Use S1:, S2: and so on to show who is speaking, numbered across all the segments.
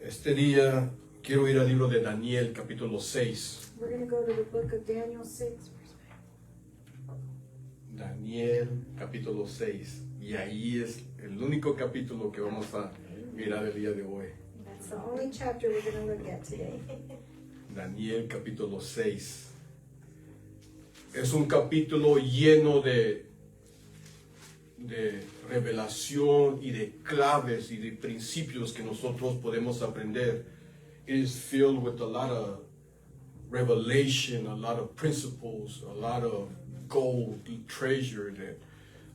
S1: Este día quiero ir al libro de Daniel, capítulo 6.
S2: We're going to go to the book of Daniel 6.
S1: Daniel, capítulo 6. Y ahí es el único capítulo que vamos a mirar el día de hoy.
S2: That's the only chapter we're going to look at today.
S1: Daniel, capítulo 6. Es un capítulo lleno de revelación y de claves y de principios que nosotros podemos aprender. It is filled with a lot of revelation, a lot of principles, a lot of gold, treasure that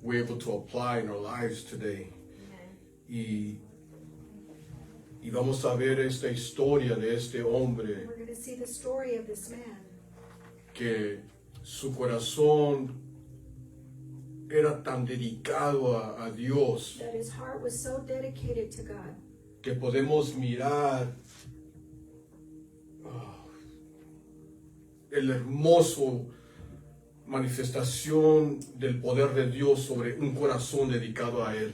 S1: we're able to apply in our lives today. Y vamos a ver esta historia de este hombre
S2: We're going to see the story of this man.
S1: que su corazón era tan dedicado a Dios
S2: That his heart was so dedicated to God.
S1: que podemos mirar el hermoso manifestación del poder de Dios sobre un corazón dedicado a Él.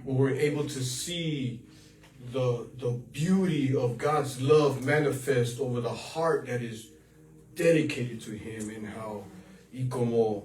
S1: We were able to see the beauty of God's love manifest over the heart that is dedicated to Him, and how, y como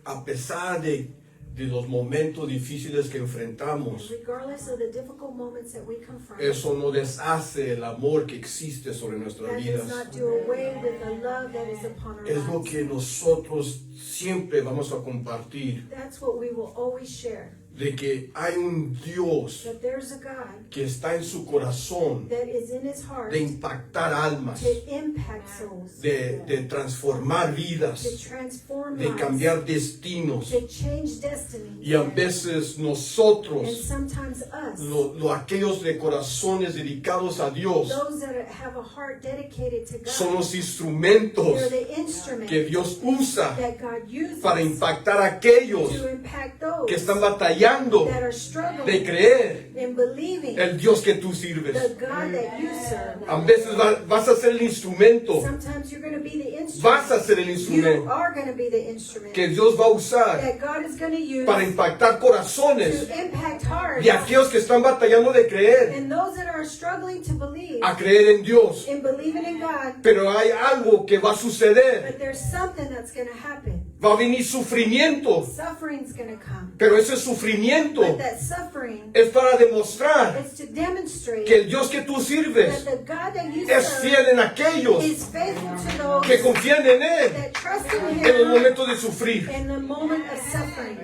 S1: a pesar de los momentos difíciles que enfrentamos,
S2: Regardless of the difficult moments that we confront,
S1: eso no deshace el amor que existe sobre nuestras
S2: that
S1: vidas.
S2: does not do away with the love that is upon our
S1: Es lo
S2: lives.
S1: que nosotros siempre vamos a compartir,
S2: That's what we will always share.
S1: de que hay un Dios
S2: That there's a God
S1: que está en su corazón
S2: that is in his heart
S1: de impactar almas,
S2: to impact souls,
S1: de transformar
S2: to
S1: vidas,
S2: transform
S1: de
S2: lives,
S1: cambiar destinos.
S2: to change destiny.
S1: Y a veces
S2: And
S1: nosotros,
S2: sometimes us,
S1: aquellos de corazones dedicados a Dios,
S2: those that have a heart dedicated to God,
S1: son los instrumentos
S2: they're the instrument
S1: que Dios usa
S2: that God uses
S1: para impactar a aquellos
S2: to impact those
S1: que están batallando
S2: that are
S1: de
S2: struggling
S1: creer
S2: in believing
S1: el Dios que tú sirves.
S2: the God that you serve.
S1: A veces vas a ser el instrumento,
S2: Sometimes you're going to be the
S1: vas a
S2: instrument.
S1: ser el
S2: You
S1: instrumento
S2: are going to be the instrument
S1: que Dios va a usar
S2: that God is going to use
S1: para impactar corazones
S2: to impact hearts
S1: de aquellos que están batallando de creer
S2: and those that are struggling to believe
S1: a creer en Dios.
S2: in believing in God.
S1: Pero hay algo que va a suceder.
S2: But there's something that's going to happen.
S1: Va a venir sufrimiento,
S2: Suffering's going to come.
S1: pero ese sufrimiento
S2: But that suffering
S1: es para demostrar
S2: is to demonstrate
S1: que el Dios que tú
S2: that
S1: sirves
S2: the God that you
S1: es
S2: serve
S1: fiel en aquellos
S2: is faithful to those
S1: que confían en Él
S2: that trust in
S1: en los
S2: Him
S1: momentos de sufrir.
S2: in the moment of suffering.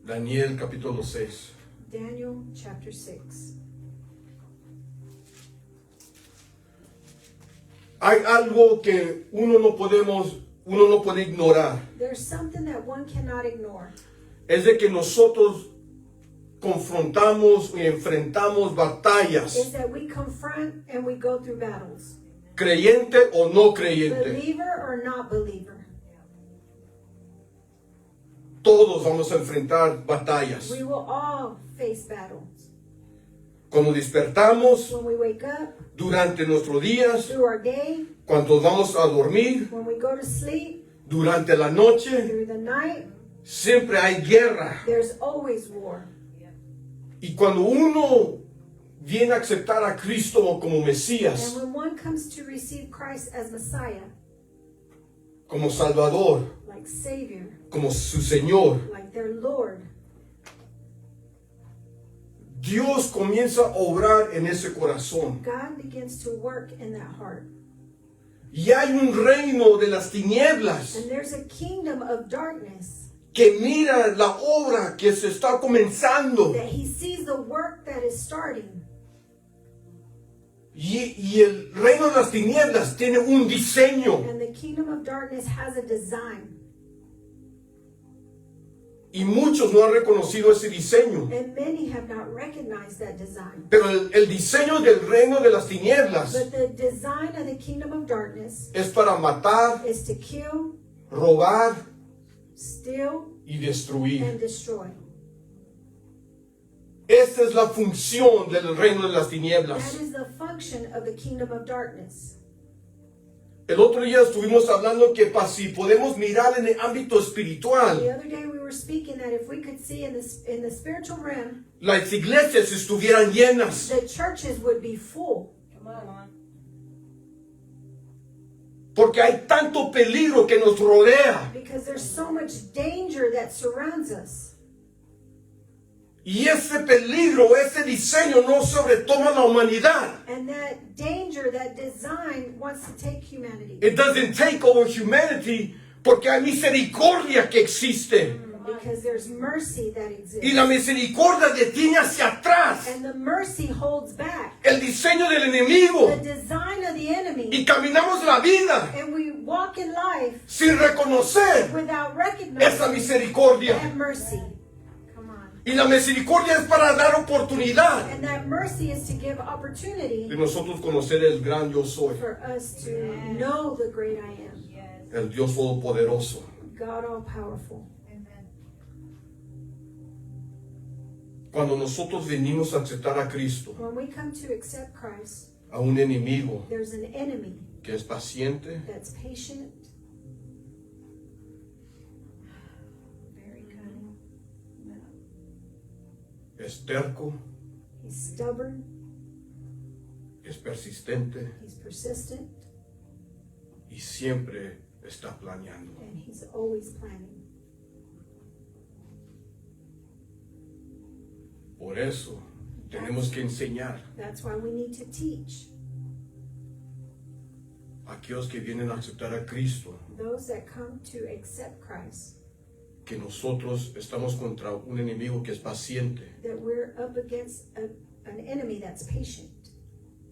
S1: Daniel capítulo 6.
S2: Daniel chapter 6.
S1: Hay algo que uno no puede ignorar.
S2: There's something that one cannot ignore.
S1: Es de que nosotros confrontamos y enfrentamos batallas,
S2: Is that we confront and we go through battles.
S1: creyente o no creyente.
S2: Believer or not believer.
S1: Todos vamos a enfrentar batallas.
S2: We will all face battles.
S1: Cuando despertamos,
S2: When we wake up,
S1: durante nuestros días,
S2: through our day,
S1: cuando vamos a dormir,
S2: when we go to sleep,
S1: durante la noche,
S2: through the night,
S1: siempre hay guerra.
S2: there's always war.
S1: Y cuando uno viene a aceptar a Cristo como Mesías,
S2: And when one comes to receive Christ as Messiah,
S1: como Salvador,
S2: like Savior,
S1: como su Señor,
S2: like their Lord,
S1: Dios comienza a obrar en ese corazón.
S2: God begins to work in that heart.
S1: Y hay un reino de las tinieblas
S2: And there's a kingdom of darkness
S1: que mira la obra que se está comenzando.
S2: that he sees the work that is starting.
S1: Y el reino de las tinieblas tiene un diseño.
S2: And the kingdom of darkness has a design.
S1: Y muchos no han reconocido ese diseño.
S2: And many have not recognized that design.
S1: Pero el diseño del reino de las tinieblas
S2: But the design of the kingdom of darkness
S1: es para matar,
S2: is to kill,
S1: robar
S2: steal,
S1: y destruir.
S2: and destroy.
S1: Esta es la función del reino de las
S2: That
S1: tinieblas.
S2: is the function of the kingdom of darkness.
S1: El otro día estuvimos hablando que si podemos mirar en el ámbito espiritual,
S2: The other day we were speaking that if we could see in the spiritual realm,
S1: las iglesias estuvieran llenas.
S2: the churches would be full.
S1: Porque hay tanto peligro que nos rodea.
S2: Because there's so much danger that surrounds us.
S1: Y ese peligro, ese diseño no sobretoma la humanidad.
S2: And that danger, that design wants to take humanity.
S1: It doesn't take over humanity porque hay misericordia que existe.
S2: Because there's mercy that exists.
S1: Y la misericordia detiene hacia atrás
S2: And the mercy holds back
S1: el diseño del enemigo.
S2: the design of the enemy.
S1: Y caminamos la vida
S2: And we walk in life
S1: sin reconocer
S2: without
S1: esa
S2: recognizing
S1: misericordia.
S2: that mercy. Come on.
S1: Y la misericordia es para dar oportunidad
S2: And that mercy is to give opportunity
S1: de nosotros conocer el gran yo soy,
S2: for us to know the great I am,
S1: el Dios todopoderoso.
S2: God all-powerful.
S1: Cuando nosotros venimos a aceptar a Cristo,
S2: When we come to accept Christ,
S1: a un enemigo
S2: there's an enemy
S1: que es paciente,
S2: that's patient, very cunning,
S1: es terco,
S2: he's stubborn,
S1: es persistente
S2: he's persistent,
S1: y siempre está planeando.
S2: and he's always planning.
S1: Por eso tenemos que enseñar
S2: That's why we need to teach
S1: a aquellos que vienen a aceptar a Cristo
S2: those that come to accept Christ
S1: que nosotros estamos contra un enemigo que es paciente
S2: that we're up against an enemy that's patient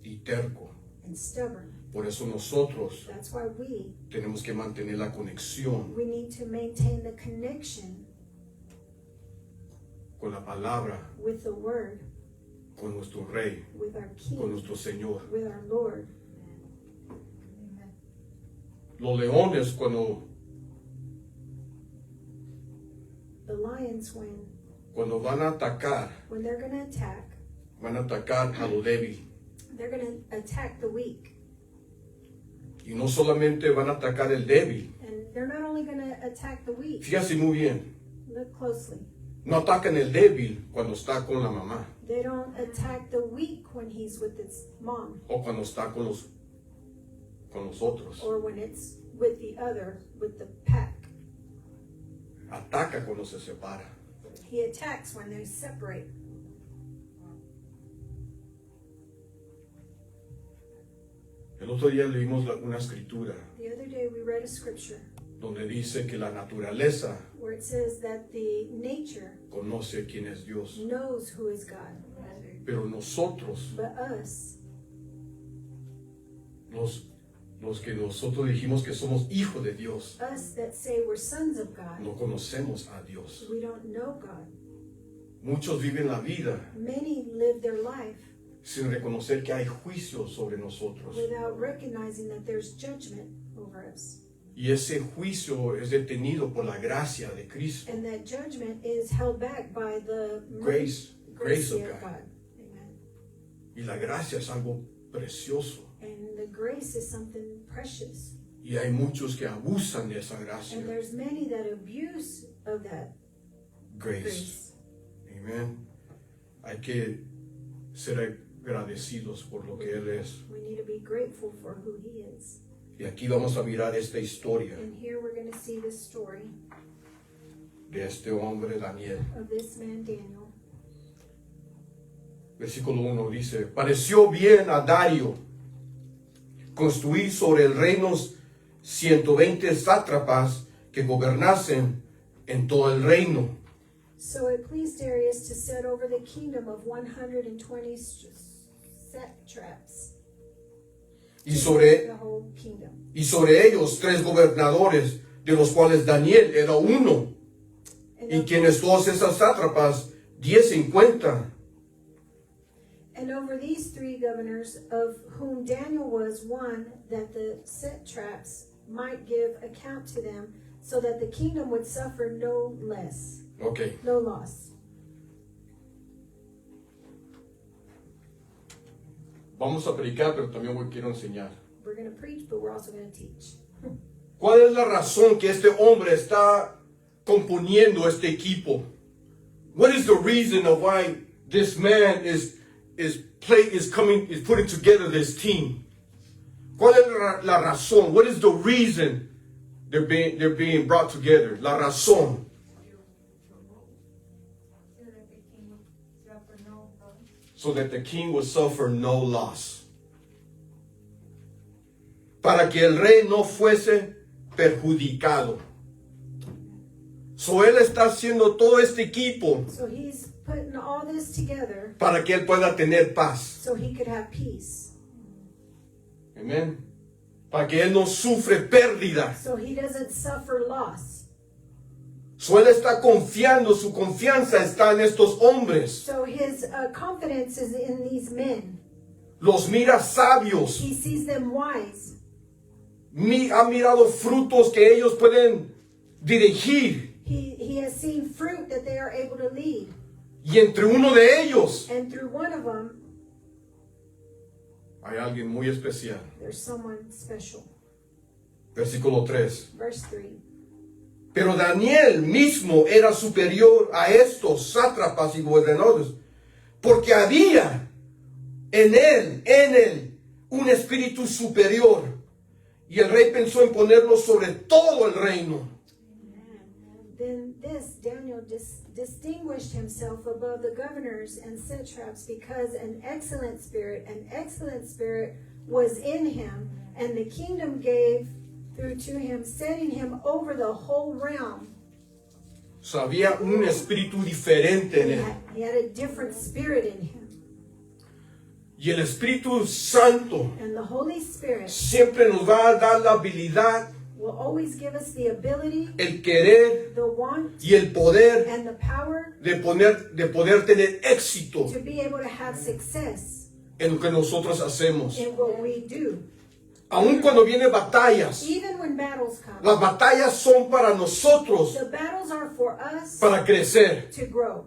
S1: y terco.
S2: and stubborn.
S1: Por eso nosotros
S2: That's why we
S1: tenemos que mantener la conexión
S2: need to maintain the connection
S1: con la palabra,
S2: with the Word,
S1: con nuestro Rey,
S2: with our
S1: con
S2: King,
S1: nuestro Señor.
S2: with our Lord.
S1: Los leones cuando
S2: The lions,
S1: van a atacar,
S2: when they're going to attack,
S1: van a atacar a lo débil.
S2: they're going to attack the weak.
S1: Y no solamente van a atacar el débil.
S2: And they're not only going to attack the weak.
S1: Fíjate muy bien.
S2: Look closely.
S1: No atacan el débil cuando está con la mamá
S2: They don't attack the weak when he's with his mom
S1: o cuando está con los otros.
S2: or when it's with the other, with the pack.
S1: Ataca cuando se separa.
S2: He attacks when they separate.
S1: El otro día leímos una escritura
S2: The other day we read a scripture
S1: donde dice que la naturaleza
S2: where it says that the nature
S1: conoce quién es Dios.
S2: knows who is God.
S1: Pero nosotros,
S2: But us,
S1: los que nosotros dijimos que somos hijos de Dios,
S2: us that say we're sons of God,
S1: no conocemos a Dios.
S2: we don't know God.
S1: Muchos viven la vida
S2: Many live their life
S1: sin reconocer que hay juicio sobre nosotros.
S2: without recognizing that there's judgment over us.
S1: Y ese juicio es detenido por la gracia de Cristo.
S2: And that judgment is held back by the
S1: Grace
S2: grace
S1: of
S2: of
S1: God.
S2: God. Amen.
S1: Y la gracia es algo precioso.
S2: And the grace is something precious.
S1: Y hay muchos que abusan de esa
S2: And
S1: gracia.
S2: there's many that abuse of that
S1: Grace.
S2: grace.
S1: Amen. Hay que ser agradecidos por lo que Él es.
S2: We need to be grateful for who he is.
S1: Y aquí vamos a mirar esta historia
S2: And here we're going to see this story
S1: de este hombre Daniel.
S2: of this man Daniel.
S1: Versículo 1 dice: pareció bien a Dario construir sobre el reino 120 sátrapas que gobernasen en todo el reino.
S2: So it pleased Darius to set over the kingdom of 120 satraps.
S1: Y sobre
S2: The whole kingdom.
S1: ellos 3 gobernadores, de los cuales Daniel era uno,
S2: And
S1: y
S2: of-
S1: quienes todas esas sátrapas 10 en cuenta.
S2: And over these 3 governors, of whom Daniel was one, that the satraps might give account to them, so that the kingdom would suffer no less,
S1: Ok,
S2: no loss.
S1: vamos a predicar, pero también quiero enseñar.
S2: We're going to preach, but we're also going to teach.
S1: ¿Cuál es la razón que este hombre está componiendo este equipo? What is the reason of why this man is putting together this team? ¿Cuál es la razón? What is the reason they're being brought together? La razón. So that the king would suffer no loss. Para que el rey no fuese perjudicado. So él está haciendo todo este equipo
S2: So he's putting all this together
S1: para que él pueda tener paz.
S2: so he could have peace.
S1: Amén. Para que él no sufre pérdida.
S2: So he doesn't suffer loss.
S1: So él está confiando, su confianza está en estos hombres.
S2: So his confidence is in these men.
S1: Los mira sabios.
S2: He sees them wise.
S1: Ha mirado frutos que ellos pueden dirigir.
S2: He has seen fruit that they are able to lead.
S1: Y entre uno de ellos
S2: And through one of them,
S1: hay alguien muy especial.
S2: there's someone special.
S1: Versículo 3.
S2: Verse 3.
S1: Pero Daniel mismo era superior a estos sátrapas y gobernadores, porque había en él, un espíritu superior. Y el rey pensó en ponerlo sobre todo el reino.
S2: Then Daniel distinguished himself above the governors and satraps because an excellent spirit was in him, and the kingdom gave through to him, setting him over the whole realm.
S1: So, había un espíritu diferente en él.
S2: He had a different spirit in him.
S1: Y el Espíritu Santo
S2: And the Holy Spirit
S1: siempre nos va a dar la habilidad,
S2: will always give us the ability,
S1: el querer
S2: the want,
S1: y el poder
S2: and the power
S1: de poder tener éxito
S2: to be able to have success
S1: en lo que nosotros hacemos.
S2: in what we do.
S1: Aun cuando vienen batallas,
S2: Even when battles come,
S1: las batallas son para nosotros,
S2: the battles are for us
S1: para crecer.
S2: to grow.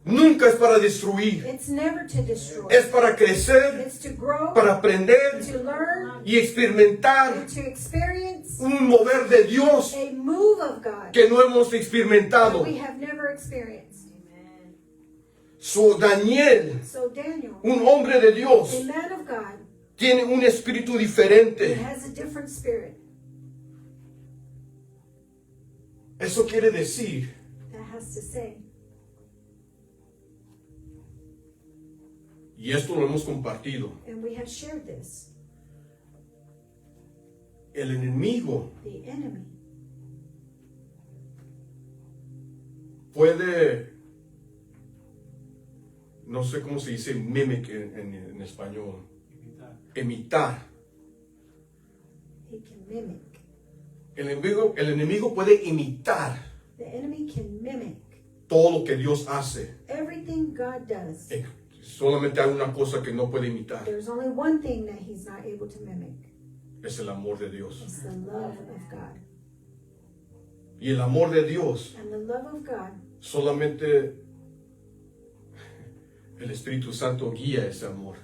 S1: Nunca es para destruir.
S2: It's never to destroy.
S1: Es para crecer,
S2: It's to grow,
S1: para aprender
S2: to learn,
S1: y experimentar
S2: and to experience
S1: un mover de Dios
S2: a move of God
S1: que no hemos
S2: that
S1: experimentado.
S2: we have never experienced.
S1: So Daniel,
S2: So Daniel,
S1: un hombre de Dios,
S2: a man of God,
S1: tiene un espíritu
S2: he
S1: diferente.
S2: has a different spirit.
S1: Eso quiere decir
S2: That has to say,
S1: y esto lo hemos compartido,
S2: and we have shared this,
S1: el enemigo
S2: the enemy
S1: puede, no sé cómo se dice mimic en español, imitar.
S2: he can mimic.
S1: El enemigo puede imitar
S2: The enemy can mimic
S1: todo lo que Dios hace.
S2: everything God does.
S1: Solamente hay una cosa que no puede imitar,
S2: There's only one thing that he's not able to mimic.
S1: es el amor de Dios.
S2: It's the love of God.
S1: Y el amor de Dios,
S2: And the love of God,
S1: solamente el Espíritu Santo guía ese amor,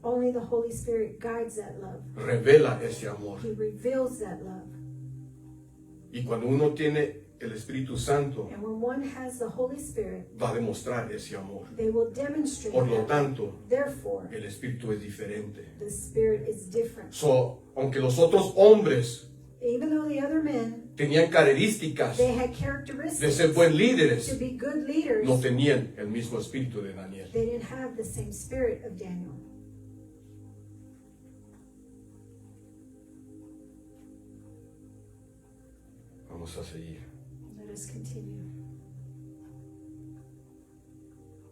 S2: only the Holy Spirit guides that love.
S1: revela ese amor.
S2: He reveals that love.
S1: Y cuando uno tiene el Espíritu Santo,
S2: And when one has the Holy Spirit,
S1: va a demostrar ese amor.
S2: they will demonstrate
S1: Por lo
S2: that.
S1: tanto,
S2: Therefore,
S1: el Espíritu es diferente.
S2: the Spirit is different.
S1: So, aunque los otros hombres
S2: Even though the other men,
S1: tenían características
S2: they had
S1: de
S2: characteristics
S1: ser buen líderes,
S2: to be good leaders,
S1: no tenían el mismo espíritu de Daniel.
S2: they didn't have the same spirit of Daniel.
S1: Vamos a seguir.
S2: Let us continue.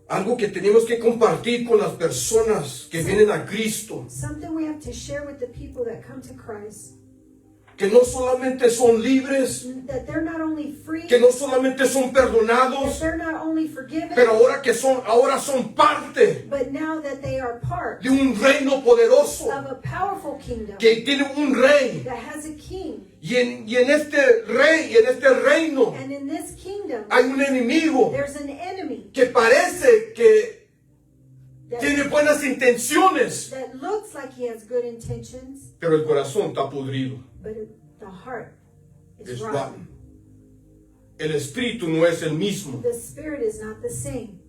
S1: Algo que tenemos que compartir con las personas que vienen a Cristo,
S2: Something we have to share with the people that come to Christ,
S1: que no solamente son libres,
S2: that they're not only free,
S1: que no solamente son
S2: that
S1: perdonados,
S2: they're not only forgiven,
S1: pero ahora son parte
S2: but now that they are part
S1: de un reino poderoso,
S2: of a powerful kingdom
S1: que tiene un rey.
S2: that has a king.
S1: Y en este rey, y en este reino,
S2: And in this kingdom,
S1: hay un enemigo
S2: there's an enemy
S1: que parece que
S2: that,
S1: tiene buenas buenas intenciones,
S2: that looks like he has good intentions,
S1: pero el corazón está podrido,
S2: but the heart is
S1: es
S2: rotten.
S1: rotten. El espíritu no es el mismo.
S2: The spirit is not the same.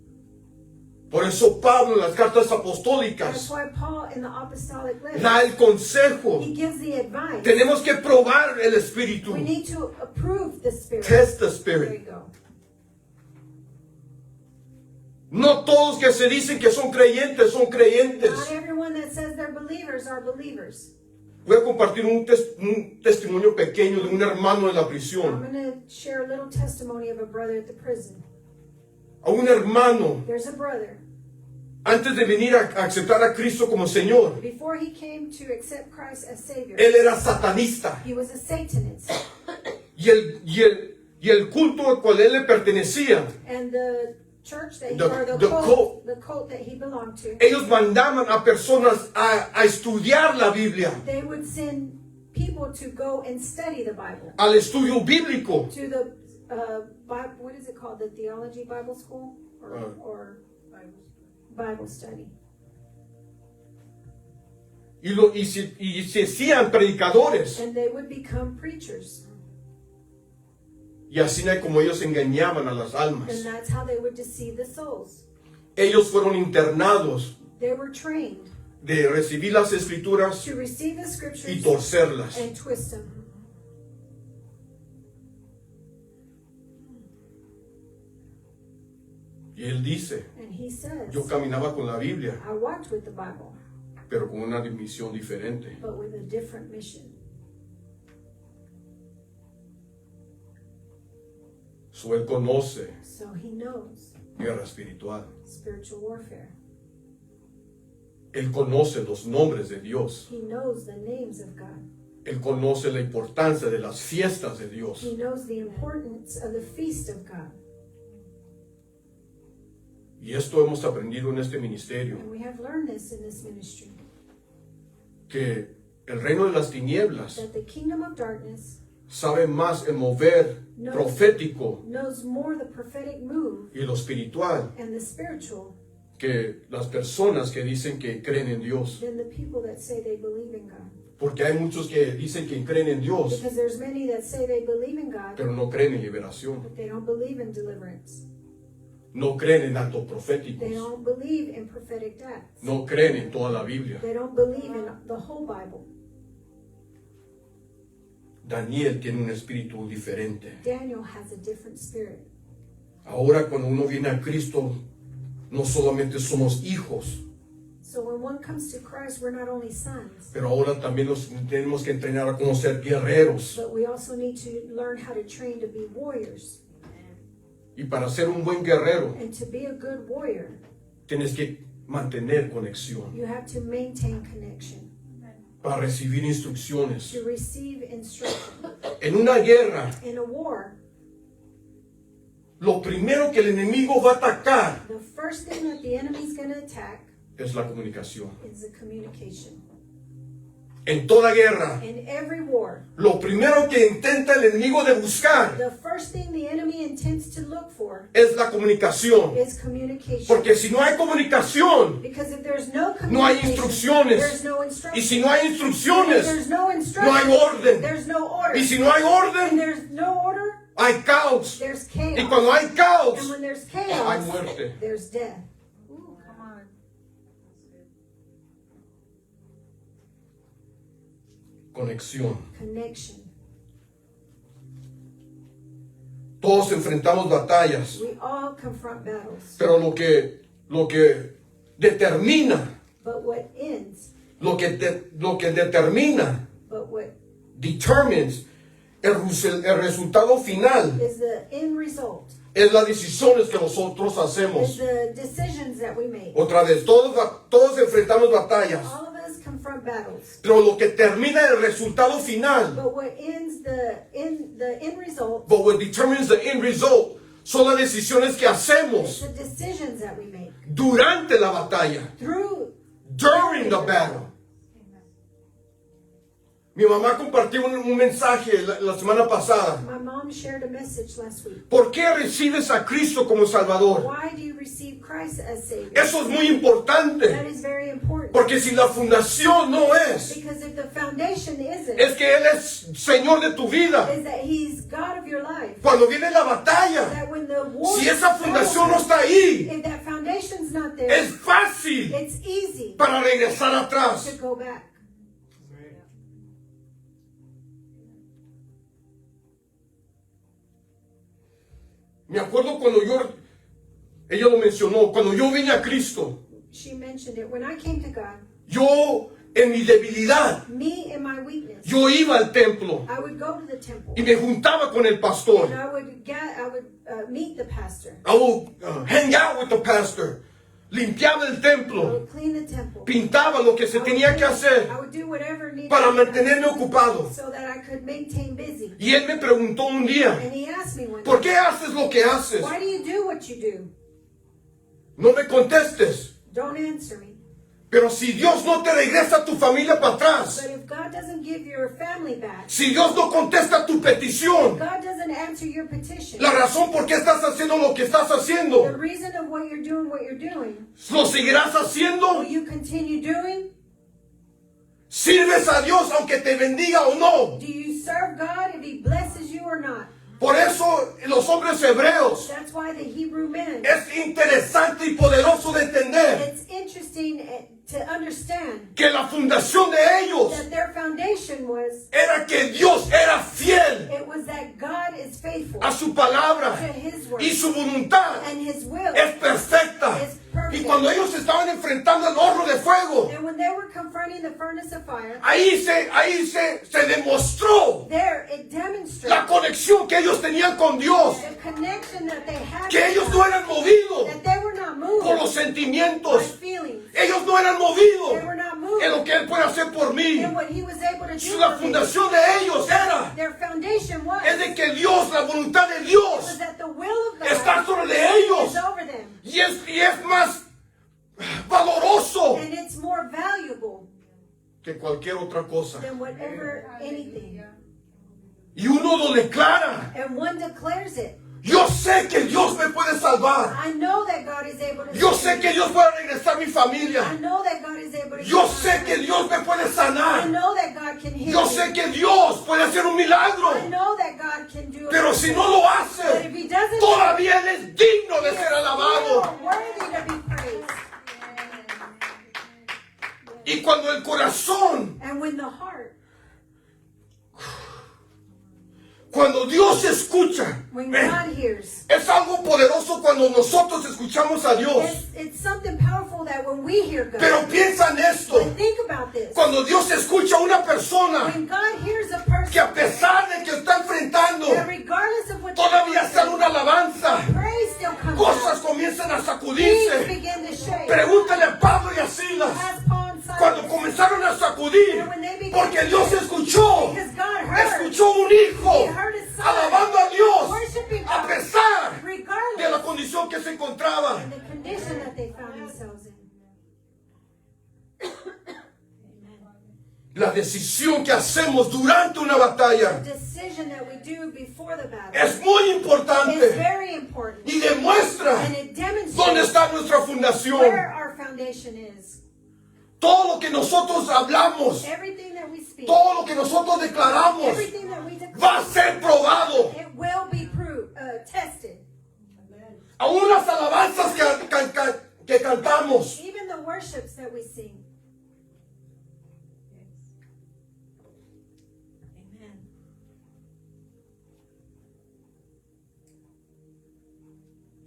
S1: Por eso Pablo en las cartas
S2: That's
S1: apostólicas
S2: why Paul in the apostolic
S1: da
S2: letters,
S1: el consejo.
S2: he gives the advice.
S1: Tenemos que probar el espíritu.
S2: We need to approve the spirit.
S1: Test the
S2: There
S1: spirit.
S2: you go.
S1: No todos que se dicen que son creyentes son creyentes.
S2: Not everyone that says they're believers are believers.
S1: Voy a compartir un testimonio pequeño de un hermano en la
S2: I'm
S1: prisión.
S2: going to share a little testimony of a brother at the prison.
S1: A un hermano,
S2: There's a brother.
S1: antes de venir a aceptar a Cristo como Señor,
S2: Before he came to accept Christ as Savior,
S1: él era satanista.
S2: he was a Satanist.
S1: Y el culto al cual él le pertenecía,
S2: And the church that he,
S1: The-
S2: or
S1: the
S2: the cult that he belonged to,
S1: ellos mandaban a personas a estudiar la Biblia,
S2: they would send people to go and study the Bible.
S1: al estudio bíblico.
S2: To the, Bible, what is it called? The Theology Bible School? Or Bible study.
S1: Y se hacían predicadores.
S2: And they would become preachers.
S1: Y así es como ellos engañaban a las almas.
S2: And that's how they would deceive the souls.
S1: Ellos fueron internados
S2: They were trained
S1: de recibir las escrituras
S2: to receive the
S1: y
S2: scriptures
S1: torcerlas.
S2: and twist them.
S1: Y él dice,
S2: And he says,
S1: yo caminaba con la Biblia,
S2: I walked with the Bible,
S1: pero con una misión diferente.
S2: but with a different mission.
S1: So él conoce
S2: So he knows
S1: guerra espiritual.
S2: spiritual warfare.
S1: Él conoce los nombres de Dios.
S2: He knows the names of God.
S1: Él conoce la importancia de las fiestas de Dios.
S2: He knows the importance of the feast of God.
S1: Y esto hemos aprendido en este ministerio,
S2: And we have learned this in this ministry,
S1: que el reino de las tinieblas
S2: that the kingdom of darkness
S1: sabe más el mover profético
S2: knows more the prophetic move
S1: y lo espiritual
S2: and the spiritual
S1: que las personas que dicen que creen en Dios.
S2: than the people that say they believe in God.
S1: Porque hay muchos que dicen que creen en Dios,
S2: Because there's many that say they believe in God,
S1: pero no creen en liberación.
S2: but they don't believe in deliverance.
S1: No creen en actos
S2: They
S1: proféticos.
S2: don't believe in prophetic acts.
S1: No creen en toda la Biblia.
S2: They don't believe in the whole Bible.
S1: Daniel tiene un espíritu diferente.
S2: Daniel has a different spirit.
S1: Ahora cuando uno viene a Cristo, no solamente somos hijos,
S2: So when one comes to Christ, we're not only sons,
S1: pero ahora también nos tenemos que entrenar a cómo ser guerreros.
S2: but we also need to learn how to train to be warriors.
S1: Y para ser un buen guerrero,
S2: And to be a good warrior,
S1: tienes que mantener conexión
S2: you have to maintain connection,
S1: para recibir instrucciones.
S2: to receive instruction.
S1: En una guerra,
S2: In a war,
S1: lo primero que el enemigo va a atacar
S2: the first thing that the enemy's going to attack
S1: es la comunicación.
S2: is the communication.
S1: En toda guerra,
S2: In every war,
S1: lo primero que intenta el enemigo de buscar
S2: the first thing the enemy intends to look for
S1: es la comunicación.
S2: is communication.
S1: Porque si no hay comunicación,
S2: Because if there's no
S1: no hay
S2: communication,
S1: instrucciones.
S2: there's no
S1: Y
S2: instruction.
S1: si no hay
S2: If
S1: instrucciones,
S2: there's no
S1: no
S2: instruction,
S1: hay orden.
S2: there's no order.
S1: Y si no hay
S2: And
S1: orden,
S2: there's no order,
S1: hay caos.
S2: there's
S1: Y
S2: chaos.
S1: cuando hay
S2: And
S1: caos,
S2: when there's
S1: hay
S2: chaos,
S1: muerte.
S2: there's death.
S3: Come on.
S1: Conexión.
S2: Connection.
S1: Todos enfrentamos batallas,
S2: We all confront battles.
S1: pero lo que determina,
S2: But what ends,
S1: lo que determina,
S2: but what
S1: determines el resultado final
S2: is the end result,
S1: es las decisiones que nosotros
S2: is
S1: hacemos.
S2: the decisions that we make.
S1: Otra vez, todos enfrentamos batallas,
S2: All of us confront battles.
S1: pero lo que termina el resultado final,
S2: But what ends the end result
S1: but what determines the end result, son las decisiones que
S2: is
S1: hacemos
S2: the decisions that we make
S1: durante la batalla,
S2: through
S1: during the battle. Mi mamá compartió un mensaje la semana pasada.
S2: My mom shared a message last week.
S1: ¿Por qué recibes a Cristo como Salvador?
S2: Why do you receive Christ as Savior?
S1: Eso es muy
S2: That
S1: importante.
S2: is very important.
S1: Porque si la fundación no es,
S2: Because if the foundation isn't,
S1: es que Él es Señor de tu vida.
S2: is that He's God of your life.
S1: Cuando viene la batalla,
S2: That when the war
S1: si esa fundación no está ahí,
S2: if that foundation's not there,
S1: es fácil
S2: it's easy
S1: para regresar atrás.
S2: to go back.
S1: Me acuerdo cuando ella lo mencionó, cuando yo vine a Cristo,
S2: She mentioned it. When I came to God,
S1: yo en mi debilidad,
S2: me and my weakness,
S1: yo iba al templo
S2: I would go to the temple
S1: y me juntaba con el pastor.
S2: and I would meet the pastor.
S1: I would hang out with the pastor. Limpiaba el
S2: I
S1: templo,
S2: would clean the temple.
S1: pintaba lo que se tenía que hacer
S2: I would do whatever needed
S1: para
S2: to be done
S1: mantenerme ocupado.
S2: so that I could maintain busy.
S1: Y él me preguntó un día,
S2: And he asked me one
S1: ¿por
S2: day,
S1: qué haces lo que haces?
S2: why do you do what you do?
S1: No me contestes.
S2: Don't answer me.
S1: Pero si Dios no te regresa tu familia para atrás,
S2: But if God doesn't give your family back,
S1: si Dios no contesta tu petición,
S2: God doesn't answer your petition,
S1: la razón por qué estás haciendo lo que estás
S2: the
S1: haciendo,
S2: reason of what you're doing,
S1: ¿lo seguirás
S2: will
S1: haciendo?
S2: you continue doing?
S1: ¿Sirves a Dios aunque te bendiga o no?
S2: Do you serve God if He blesses you or not?
S1: Por eso los hombres hebreos
S2: That's why the Hebrew men,
S1: es interesante y poderoso de entender
S2: it's interesting to understand
S1: que la fundación de ellos
S2: that their foundation was,
S1: era que Dios era fiel
S2: it was that God is faithful
S1: a su palabra
S2: to His word,
S1: y su voluntad
S2: and His will
S1: es perfecta.
S2: is perfect.
S1: Y cuando ellos estaban enfrentando el horno de fuego,
S2: And when they were confronting the furnace of fire,
S1: ahí se demostró
S2: there it demonstrated
S1: la conexión que ellos tenían con Dios,
S2: the connection that they had,
S1: que ellos no eran movidos
S2: that they were not moved
S1: por los
S2: by
S1: sentimientos,
S2: feelings.
S1: ellos no eran movidos
S2: They were not moved
S1: en lo que Él puede hacer por mí.
S2: in what He was able to do
S1: La
S2: for me.
S1: fundación de ellos era
S2: Their foundation was,
S1: es de que Dios, la voluntad de
S2: was
S1: Dios
S2: that the will of God
S1: está sobre de ellos
S2: is over them.
S1: y es más valoroso
S2: And it's more valuable
S1: que cualquier otra cosa.
S2: than whatever anything.
S1: Y uno lo declara.
S2: And one declares it.
S1: Yo sé que Dios me puede salvar.
S2: I know that God is able to
S1: Yo
S2: save
S1: sé que
S2: me.
S1: Dios puede regresar mi
S2: I
S1: familia.
S2: know that God is able to
S1: Yo
S2: save
S1: sé
S2: me.
S1: que Dios me puede
S2: I
S1: sanar.
S2: know that God can heal
S1: Yo
S2: me.
S1: sé que Dios puede hacer un milagro.
S2: I know that God can do it.
S1: Pero si no lo
S2: But
S1: hace,
S2: if He doesn't,
S1: todavía Él es digno de
S2: He is
S1: ser alabado.
S2: still worthy to be praised.
S1: Y cuando el corazón,
S2: And when the heart,
S1: cuando Dios escucha,
S2: when
S1: ven,
S2: God hears,
S1: es algo poderoso cuando nosotros escuchamos a Dios.
S2: it's something powerful that when we hear God.
S1: Pero piensa en esto.
S2: But think about this.
S1: Cuando Dios escucha a una persona
S2: When God hears a
S1: que a
S2: person,
S1: pesar de que está enfrentando,
S2: that regardless of what
S1: todavía
S2: they're
S1: sale
S2: going
S1: una alabanza,
S2: through, praise still comes
S1: cosas
S2: out.
S1: comienzan a
S2: Things
S1: sacudirse.
S2: begin to shake.
S1: Pregúntale a Pablo y a Silas
S2: As Paul and Silas,
S1: cuando comenzaron a sacudir, porque Dios escuchó,
S2: because God heard,
S1: escuchó un hijo
S2: He heard His son
S1: alabando a Dios
S2: worshiping
S1: a
S2: God,
S1: pesar de la
S2: regardless
S1: condición que se encontraba.
S2: of the condition that they found themselves in.
S1: La decisión que hacemos durante una batalla
S2: The decision that we do before the battle
S1: es muy
S2: is
S1: importante
S2: very important,
S1: y demuestra
S2: and it
S1: dónde
S2: demonstrates
S1: está nuestra
S2: where
S1: fundación.
S2: our foundation is.
S1: Todo lo que nosotros hablamos,
S2: Everything that we speak,
S1: todo lo que nosotros declaramos
S2: everything that we
S1: va a
S2: declare,
S1: ser probado.
S2: it will be tested.
S1: Aún las alabanzas que cantamos,
S2: Even the worships that we sing. Amen.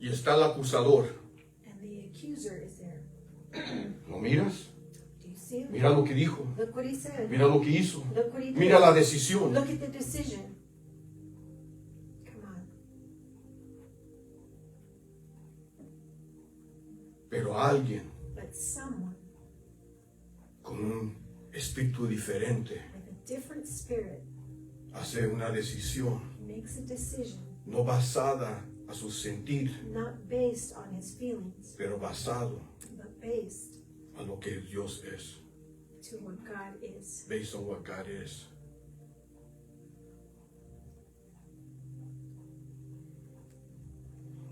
S1: y está el acusador.
S2: And the accuser is there.
S1: ¿Lo miras?
S2: Do you see him?
S1: Mira lo que dijo,
S2: Look what he said.
S1: mira lo que hizo,
S2: Look what he did.
S1: mira la decisión.
S2: Look at the decision. Come on.
S1: Pero alguien
S2: But someone
S1: con un espíritu diferente
S2: with a different spirit
S1: hace una decisión
S2: makes a decision
S1: no basada a su sentir,
S2: not based on his feelings,
S1: pero basado
S2: but based
S1: a lo que Dios es,
S2: to what God is.
S1: based on what God is.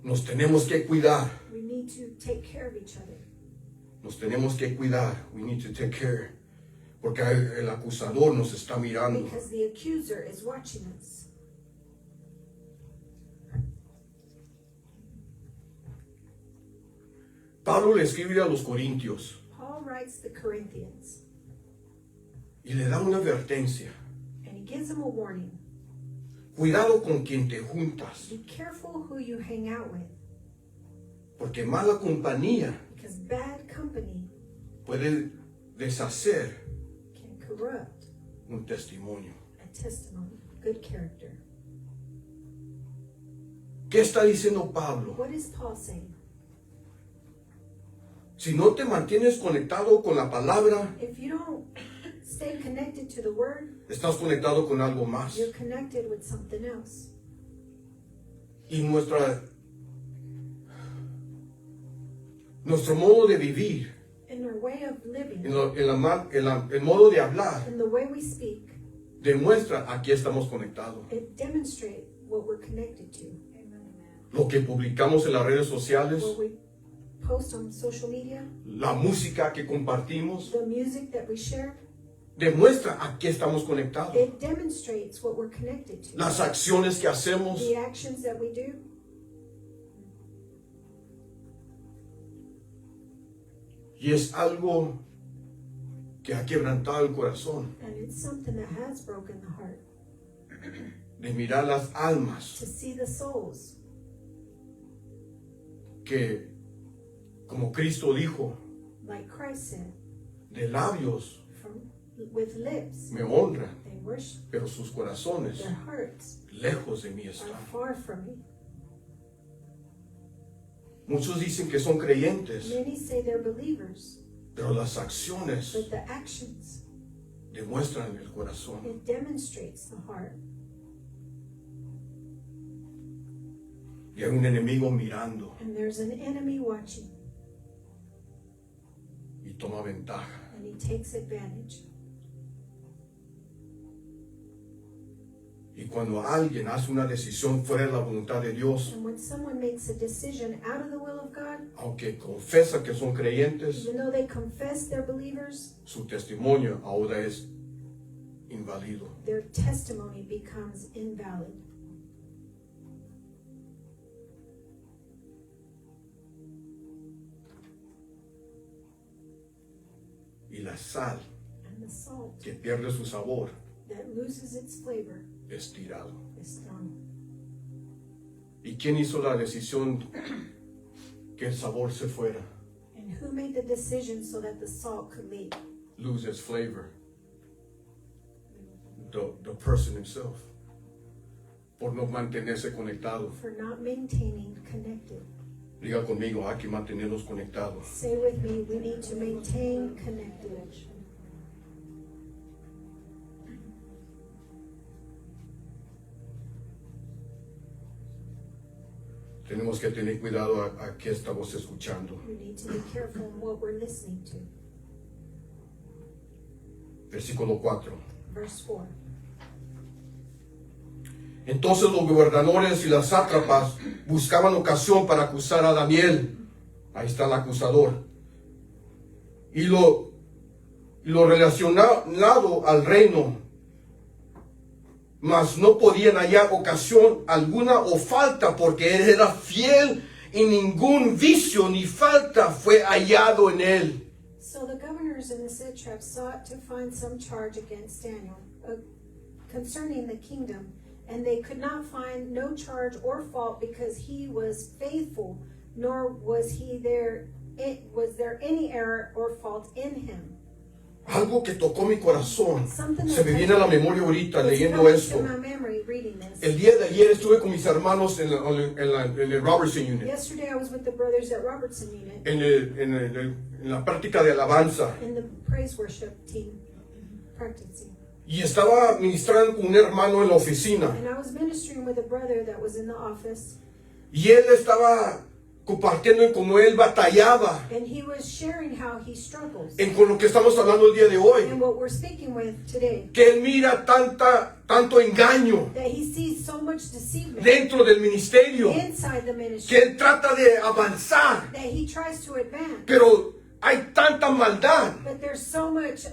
S1: Nos tenemos que cuidar.
S2: We need to take care of each other.
S1: Nos tenemos que cuidar. We need to take care. Porque el acusador nos está mirando.
S2: Because the accuser is watching us.
S1: Pablo le escribe a los Corintios
S2: Paul writes the Corinthians,
S1: y le da una advertencia.
S2: and he gives them a warning.
S1: Cuidado con quien te juntas,
S2: Be careful who you hang out with,
S1: porque mala compañía
S2: because bad company
S1: puede deshacer
S2: can corrupt
S1: un testimonio.
S2: a testimony, good character.
S1: ¿Qué está diciendo Pablo?
S2: What is Paul saying?
S1: Si no te mantienes conectado con la palabra,
S2: If you don't stay connected to the word,
S1: estás conectado con algo más.
S2: you're connected with something else.
S1: Y nuestro modo de vivir,
S2: In our way of living,
S1: el modo de hablar,
S2: in the way we speak,
S1: demuestra a qué estamos conectados.
S2: it demonstrates what we're connected to.
S1: Lo que publicamos en las redes sociales,
S2: What we post on social media,
S1: la música que compartimos,
S2: the music that we share,
S1: demuestra a qué estamos conectados.
S2: it demonstrates what we're connected to.
S1: Las acciones que hacemos,
S2: The actions that we do,
S1: y es algo que ha quebrantado el corazón,
S2: and it's something that has broken the heart.
S1: de mirar las almas
S2: To see the souls,
S1: que, como Cristo dijo,
S2: like Christ said,
S1: de labios
S2: with lips,
S1: me honran,
S2: they worship,
S1: pero sus corazones
S2: their hearts
S1: lejos de mí
S2: are
S1: están.
S2: far from me.
S1: Muchos dicen que son creyentes,
S2: Many say they're believers,
S1: pero las acciones
S2: but the actions,
S1: demuestran el corazón.
S2: it demonstrates the heart.
S1: Y hay un enemigo mirando
S2: And there's an enemy watching,
S1: y toma ventaja.
S2: and he takes advantage.
S1: Y cuando alguien hace una decisión fuera de la voluntad de Dios,
S2: And when someone makes a decision out of the will of God,
S1: aunque confesa que son creyentes,
S2: even though they confess they're believers,
S1: su testimonio ahora es inválido.
S2: their testimony becomes invalid.
S1: Y la sal
S2: And the salt
S1: que pierde su sabor
S2: that loses its flavor
S1: es tirado.
S2: is thrown.
S1: ¿Y quién hizo la decisión que el sabor se fuera?
S2: And who made the decision so that the salt could leave?
S1: Lose its flavor. The person himself. Por no mantenerse conectado.
S2: For not maintaining connected.
S1: Diga conmigo, hay que mantenernos conectados.
S2: Say with me, we need to maintain connected.
S1: Tenemos que tener cuidado a qué estamos escuchando.
S2: We need to be careful in what we're listening to.
S1: Versículo 4.
S2: Verse 4.
S1: Entonces los gobernadores y las sátrapas buscaban ocasión para acusar a Daniel. Ahí está el acusador. Y lo relacionado al reino, mas no podían hallar ocasión alguna o falta, porque él era fiel y ningún vicio ni falta fue hallado en él.
S2: So the governors and the satraps sought to find some charge against Daniel concerning the kingdom, and they could not find no charge or fault, because he was faithful, nor was there any error or fault in him.
S1: Algo que tocó mi corazón.
S2: Something
S1: Se me viene a la memoria ahorita
S2: It's
S1: leyendo
S2: coming
S1: esto.
S2: to my memory reading this.
S1: El día de ayer estuve con mis hermanos en el Robertson Unit,
S2: Yesterday I was with the brothers at Robertson Unit
S1: en la práctica de alabanza,
S2: in the praise worship team practicing.
S1: y estaba ministrando con un hermano en la oficina,
S2: And I was ministering with a brother that was in the office.
S1: y él estaba compartiendo en cómo él batallaba
S2: And he was sharing how he struggles.
S1: en con lo que estamos hablando el día de hoy.
S2: And what we're speaking with today.
S1: Que él mira tanto engaño
S2: That he sees so much deceitment
S1: dentro del ministerio,
S2: inside the
S1: que
S2: ministry.
S1: él trata de avanzar,
S2: That he tries to advance.
S1: pero hay tanta maldad,
S2: But there's so much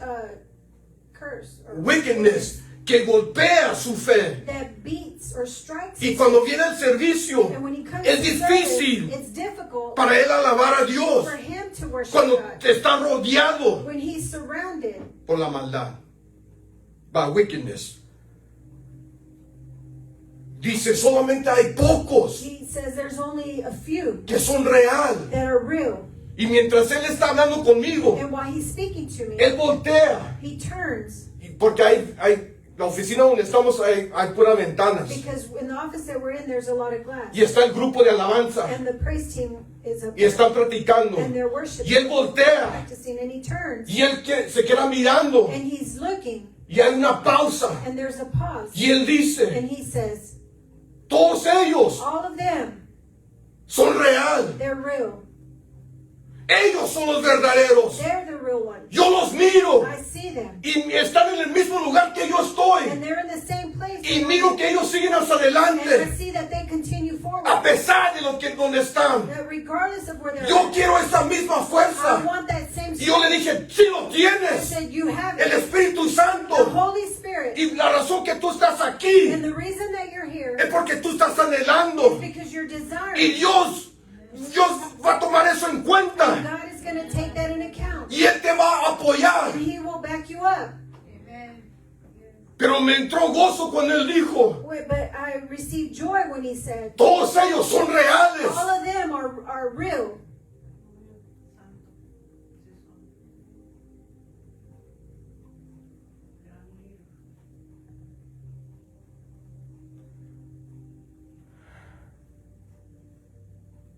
S2: curse or
S1: wickedness, que golpea su fe.
S2: that beats or strikes
S1: Y
S2: his
S1: cuando viene el servicio,
S2: And when he comes
S1: es
S2: to
S1: difícil
S2: service, it's difficult
S1: para él alabar a Dios
S2: for him to worship
S1: cuando
S2: God.
S1: te está rodeado
S2: When he's surrounded
S1: por la maldad, by wickedness. Dice, solamente hay pocos
S2: he says there's only a few
S1: que son real.
S2: that are real.
S1: Y mientras él está hablando conmigo,
S2: And while he's speaking to me,
S1: él voltea.
S2: he turns
S1: Porque hay la oficina donde estamos, hay puras ventanas.
S2: because in the office that we're in, there's a lot of glass.
S1: Y está el grupo de alabanza.
S2: And the praise team is up
S1: Y están
S2: there.
S1: practicando.
S2: And they're worshiping.
S1: Y él voltea.
S2: Practicing. And he turns.
S1: Y él se queda mirando.
S2: And he's looking.
S1: Y hay una pausa.
S2: And there's a pause.
S1: Y él dice,
S2: And he says,
S1: todos ellos
S2: all of them,
S1: son real.
S2: they're real.
S1: Ellos son los verdaderos.
S2: They're the real ones.
S1: Yo los miro.
S2: I see them.
S1: Y están en el mismo lugar que yo estoy.
S2: And they're in the same place.
S1: Y miro que ellos siguen hacia
S2: And I
S1: adelante.
S2: see that they continue forward.
S1: A pesar de lo que donde están.
S2: That regardless of where they're
S1: Yo
S2: at,
S1: quiero esa misma
S2: I
S1: fuerza.
S2: want that same
S1: Y yo le dije, si lo
S2: I
S1: tienes.
S2: said, you have
S1: El
S2: it.
S1: Espíritu
S2: The
S1: Santo.
S2: Holy Spirit.
S1: Y la razón que tú estás aquí
S2: And the reason that you're here
S1: es porque tú estás
S2: is
S1: anhelando.
S2: because you're desiring.
S1: Y Dios va a tomar eso en cuenta.
S2: God is going to take that in account.
S1: Y Él te va a apoyar.
S2: And He will back you up.
S1: Pero me entró gozo cuando Él dijo,
S2: Wait, but I received joy when He said,
S1: todos ellos son reales.
S2: all of them are real.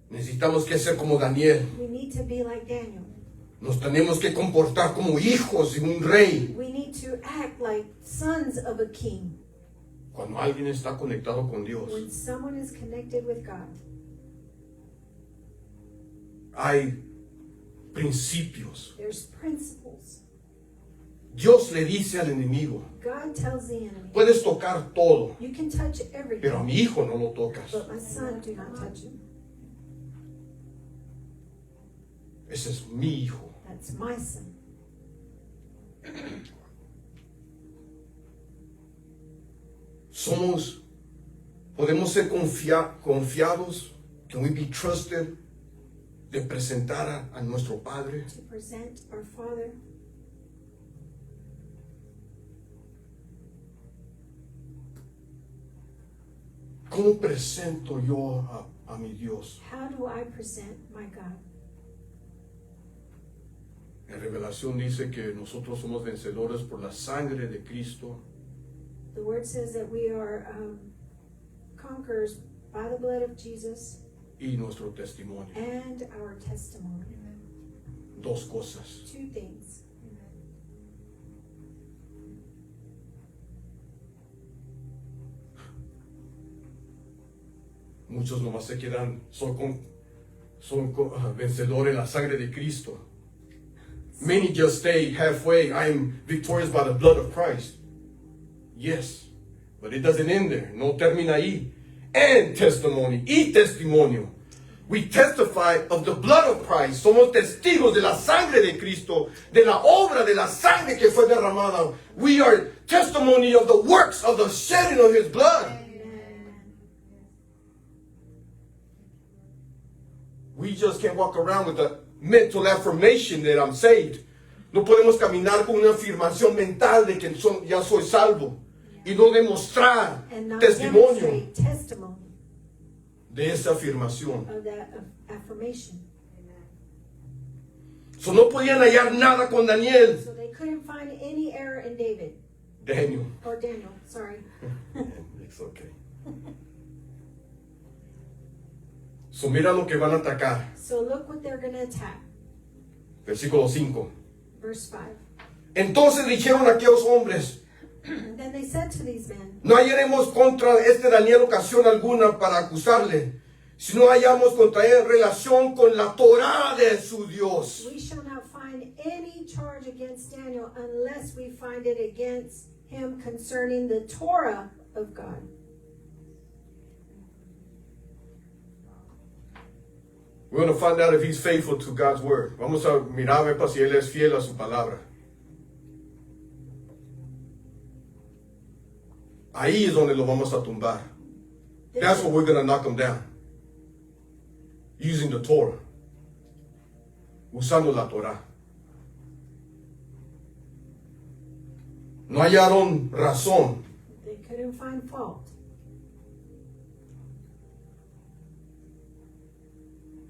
S1: Necesitamos que ser como Daniel.
S2: We need to be like Daniel.
S1: Nos tenemos que comportar como hijos de un rey.
S2: We need to act like sons of a king.
S1: Cuando alguien está conectado con Dios,
S2: When someone is connected with God,
S1: hay principios.
S2: there's principles.
S1: Dios le dice al enemigo,
S2: God tells the enemy,
S1: puedes tocar todo,
S2: you can touch
S1: pero a
S2: everything,
S1: mi hijo no lo tocas.
S2: but my son, do not touch him.
S1: Ese es mi hijo.
S2: That's my son.
S1: Podemos ser confiados, can we be trusted, de presentar a nuestro Padre.
S2: To present our Father.
S1: ¿Cómo presento yo a mi Dios?
S2: How do I present my God?
S1: En Revelación dice que nosotros somos vencedores por la sangre de Cristo
S2: The word says that we are conquerors by the blood of Jesus
S1: y nuestro testimonio.
S2: and our testimony.
S1: Dos cosas.
S2: Two things.
S1: Muchos nomás se quedan, vencedores en la sangre de Cristo. Many just stay halfway. I am victorious by the blood of Christ. Yes, but it doesn't end there. No termina ahí. And testimony, y testimonio. We testify of the blood of Christ. Somos testigos de la sangre de Cristo, de la obra de la sangre que fue derramada. We are testimony of the works of the shedding of His blood. We just can't walk around with a mental affirmation that I'm saved. No podemos caminar con una afirmación mental de que ya soy salvo y no demostrar
S2: And not
S1: testimonio
S2: demonstrate testimony
S1: de esa afirmación.
S2: of that affirmation.
S1: So no podían hallar nada con Daniel.
S2: So they couldn't find any error in David.
S1: Daniel.
S2: Or Daniel, sorry.
S1: It's okay. So mira lo que van a atacar.
S2: So look what they're going to attack.
S1: Versículo 5.
S2: Verse 5.
S1: Entonces dijeron aquellos hombres,
S2: Then they said to these men,
S1: no hallaremos contra este Daniel ocasión alguna para acusarle, si no hallamos contraer relación con la Torá de su Dios.
S2: We shall not find any charge against Daniel unless we find it against him concerning the Torah of God.
S1: We're going to find out if he's faithful to God's word. Vamos a mirar a ver si él es fiel a su palabra. Ahí es donde lo vamos a tumbar. That's what we're going to knock him down. Using the Torah. Usando la Torah. No hallaron razón.
S2: They couldn't find fault.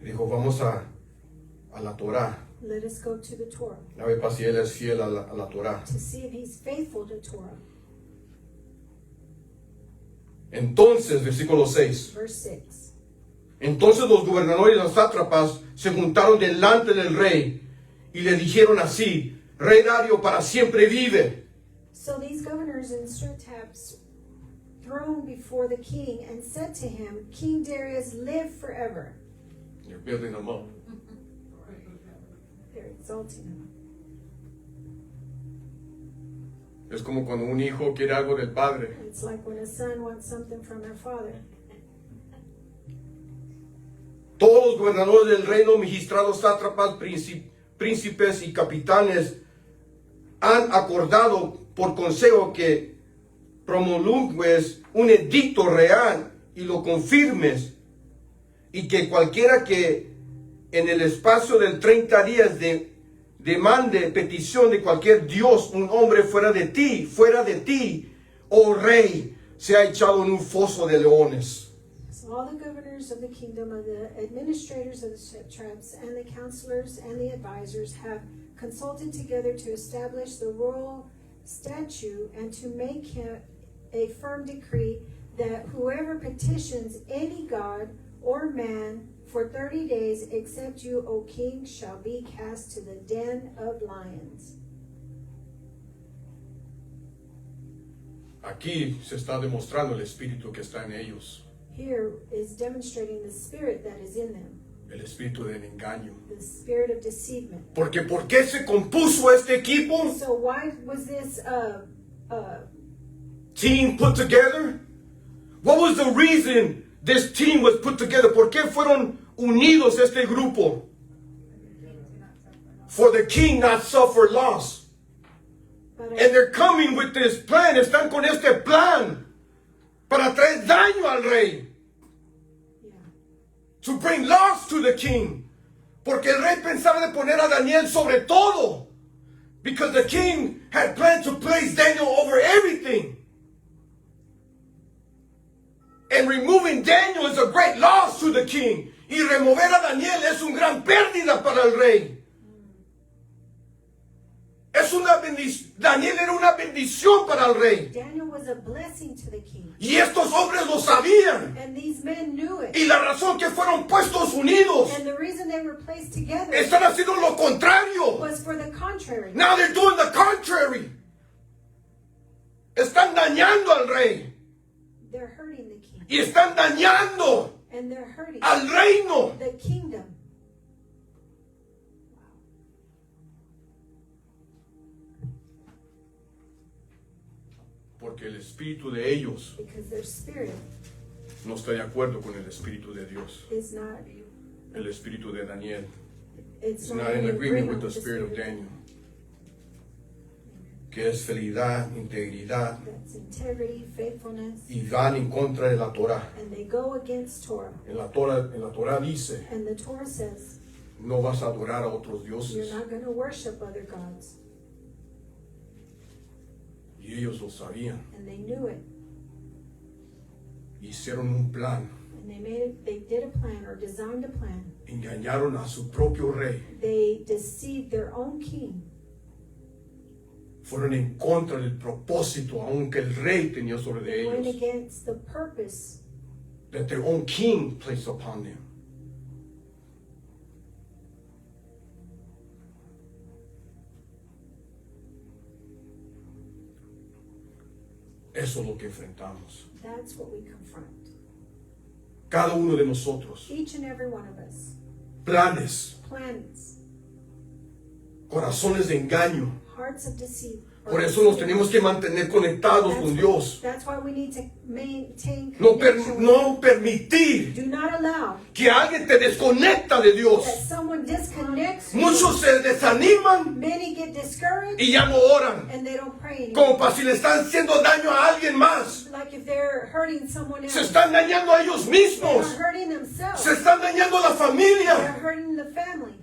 S1: Dijo, vamos a la Torah.
S2: Let us go to the Torah
S1: A ver si él es fiel a la Torah.
S2: to see if he's faithful to Torah.
S1: Entonces, versículo 6.
S2: Verse 6.
S1: Entonces los gobernadores y los sátrapas se juntaron delante del rey y le dijeron así: Rey Darío para siempre vive.
S2: So these governors and satraps thrown before the king and said to him, King Darius, live forever.
S1: You're building them up.
S2: They're exalting him.
S1: Es como cuando un hijo quiere algo del padre.
S2: It's like when a son wants something from their father.
S1: Todos los gobernadores del reino, magistrados, sátrapas, príncipes y capitanes han acordado por consejo que promulgues un edicto real y lo confirmes, y que cualquiera que en el espacio de 30 días demande petición de cualquier dios, un hombre fuera de ti, oh rey, sea echado en un foso de leones.
S2: So all the governors of the kingdom, of the administrators of the satraps, and the counselors and the advisors have consulted together to establish the royal statute and to make him a firm decree that whoever petitions any god or man for 30 days except you, O king, shall be cast to the den of lions.
S1: Aquí se está demostrando el espíritu que está en ellos,
S2: Here is demonstrating the spirit that is in them,
S1: el espíritu del engaño.
S2: the spirit of deceivement.
S1: Porque ¿por qué se compuso este equipo?
S2: So why was this
S1: Team put together? What was the reason this team was put together? ¿Por qué fueron unidos este grupo? For the king not suffer loss. And they're coming with this plan. Están con este plan para traer daño al rey.
S2: yeah.
S1: To bring loss to the king. Porque el rey pensaba de poner a Daniel sobre todo. Because the king had planned to place Daniel over everything. And removing Daniel is a great loss to the king. Y remover a Daniel es una gran pérdida para el rey. Daniel era una bendición para el rey.
S2: Daniel was a blessing to the king.
S1: Y estos hombres lo sabían.
S2: And these men knew it.
S1: Y la razón que fueron puestos unidos
S2: And the reason they were placed together
S1: están haciendo lo contrario.
S2: was for the contrary.
S1: Now they're doing the contrary. Están dañando al rey.
S2: They're hurting the king.
S1: Y están dañando
S2: And they're hurting
S1: al reino.
S2: the kingdom.
S1: Porque el espíritu de ellos
S2: Because their spirit
S1: no está de acuerdo con el espíritu de Dios.
S2: is not,
S1: El espíritu de Daniel.
S2: it's
S1: It's
S2: not
S1: not in
S2: in
S1: agreement with the
S2: with the
S1: spirit of
S2: spirit
S1: Daniel. Que es fidelidad, integridad.
S2: That's integrity, faithfulness,
S1: Y van en contra de la Torah.
S2: and they go against Torah.
S1: En la Torah dice,
S2: And the Torah says,
S1: no vas a adorar a otros
S2: you're
S1: dioses.
S2: not going to worship other gods.
S1: Y ellos lo sabían.
S2: And they knew it.
S1: Hicieron un plan.
S2: And they did a plan or designed a plan.
S1: Engañaron a su propio rey.
S2: They deceived their own king.
S1: Fueron en contra del propósito, aunque el rey tenía sobre de
S2: They went
S1: ellos,
S2: against the purpose
S1: that their own king placed upon them. Eso es lo que enfrentamos.
S2: That's what we confront.
S1: cada uno de nosotros,
S2: each and every one of us,
S1: planes,
S2: plans,
S1: corazones de engaño.
S2: hearts of deceit.
S1: Por eso nos tenemos que mantener conectados con Dios.
S2: That's why we need to maintain
S1: No,
S2: connection with
S1: no permitir
S2: Do not allow
S1: que alguien te desconecta de Dios.
S2: that someone disconnects you.
S1: Muchos se desaniman
S2: Many get discouraged
S1: y ya no oran.
S2: and they don't pray
S1: Como
S2: anymore.
S1: para si le están haciendo daño a alguien más.
S2: Like if they're hurting someone
S1: Se
S2: else.
S1: están dañando a ellos
S2: They're
S1: mismos.
S2: hurting themselves.
S1: Se están dañando a la
S2: They're
S1: familia.
S2: hurting the family.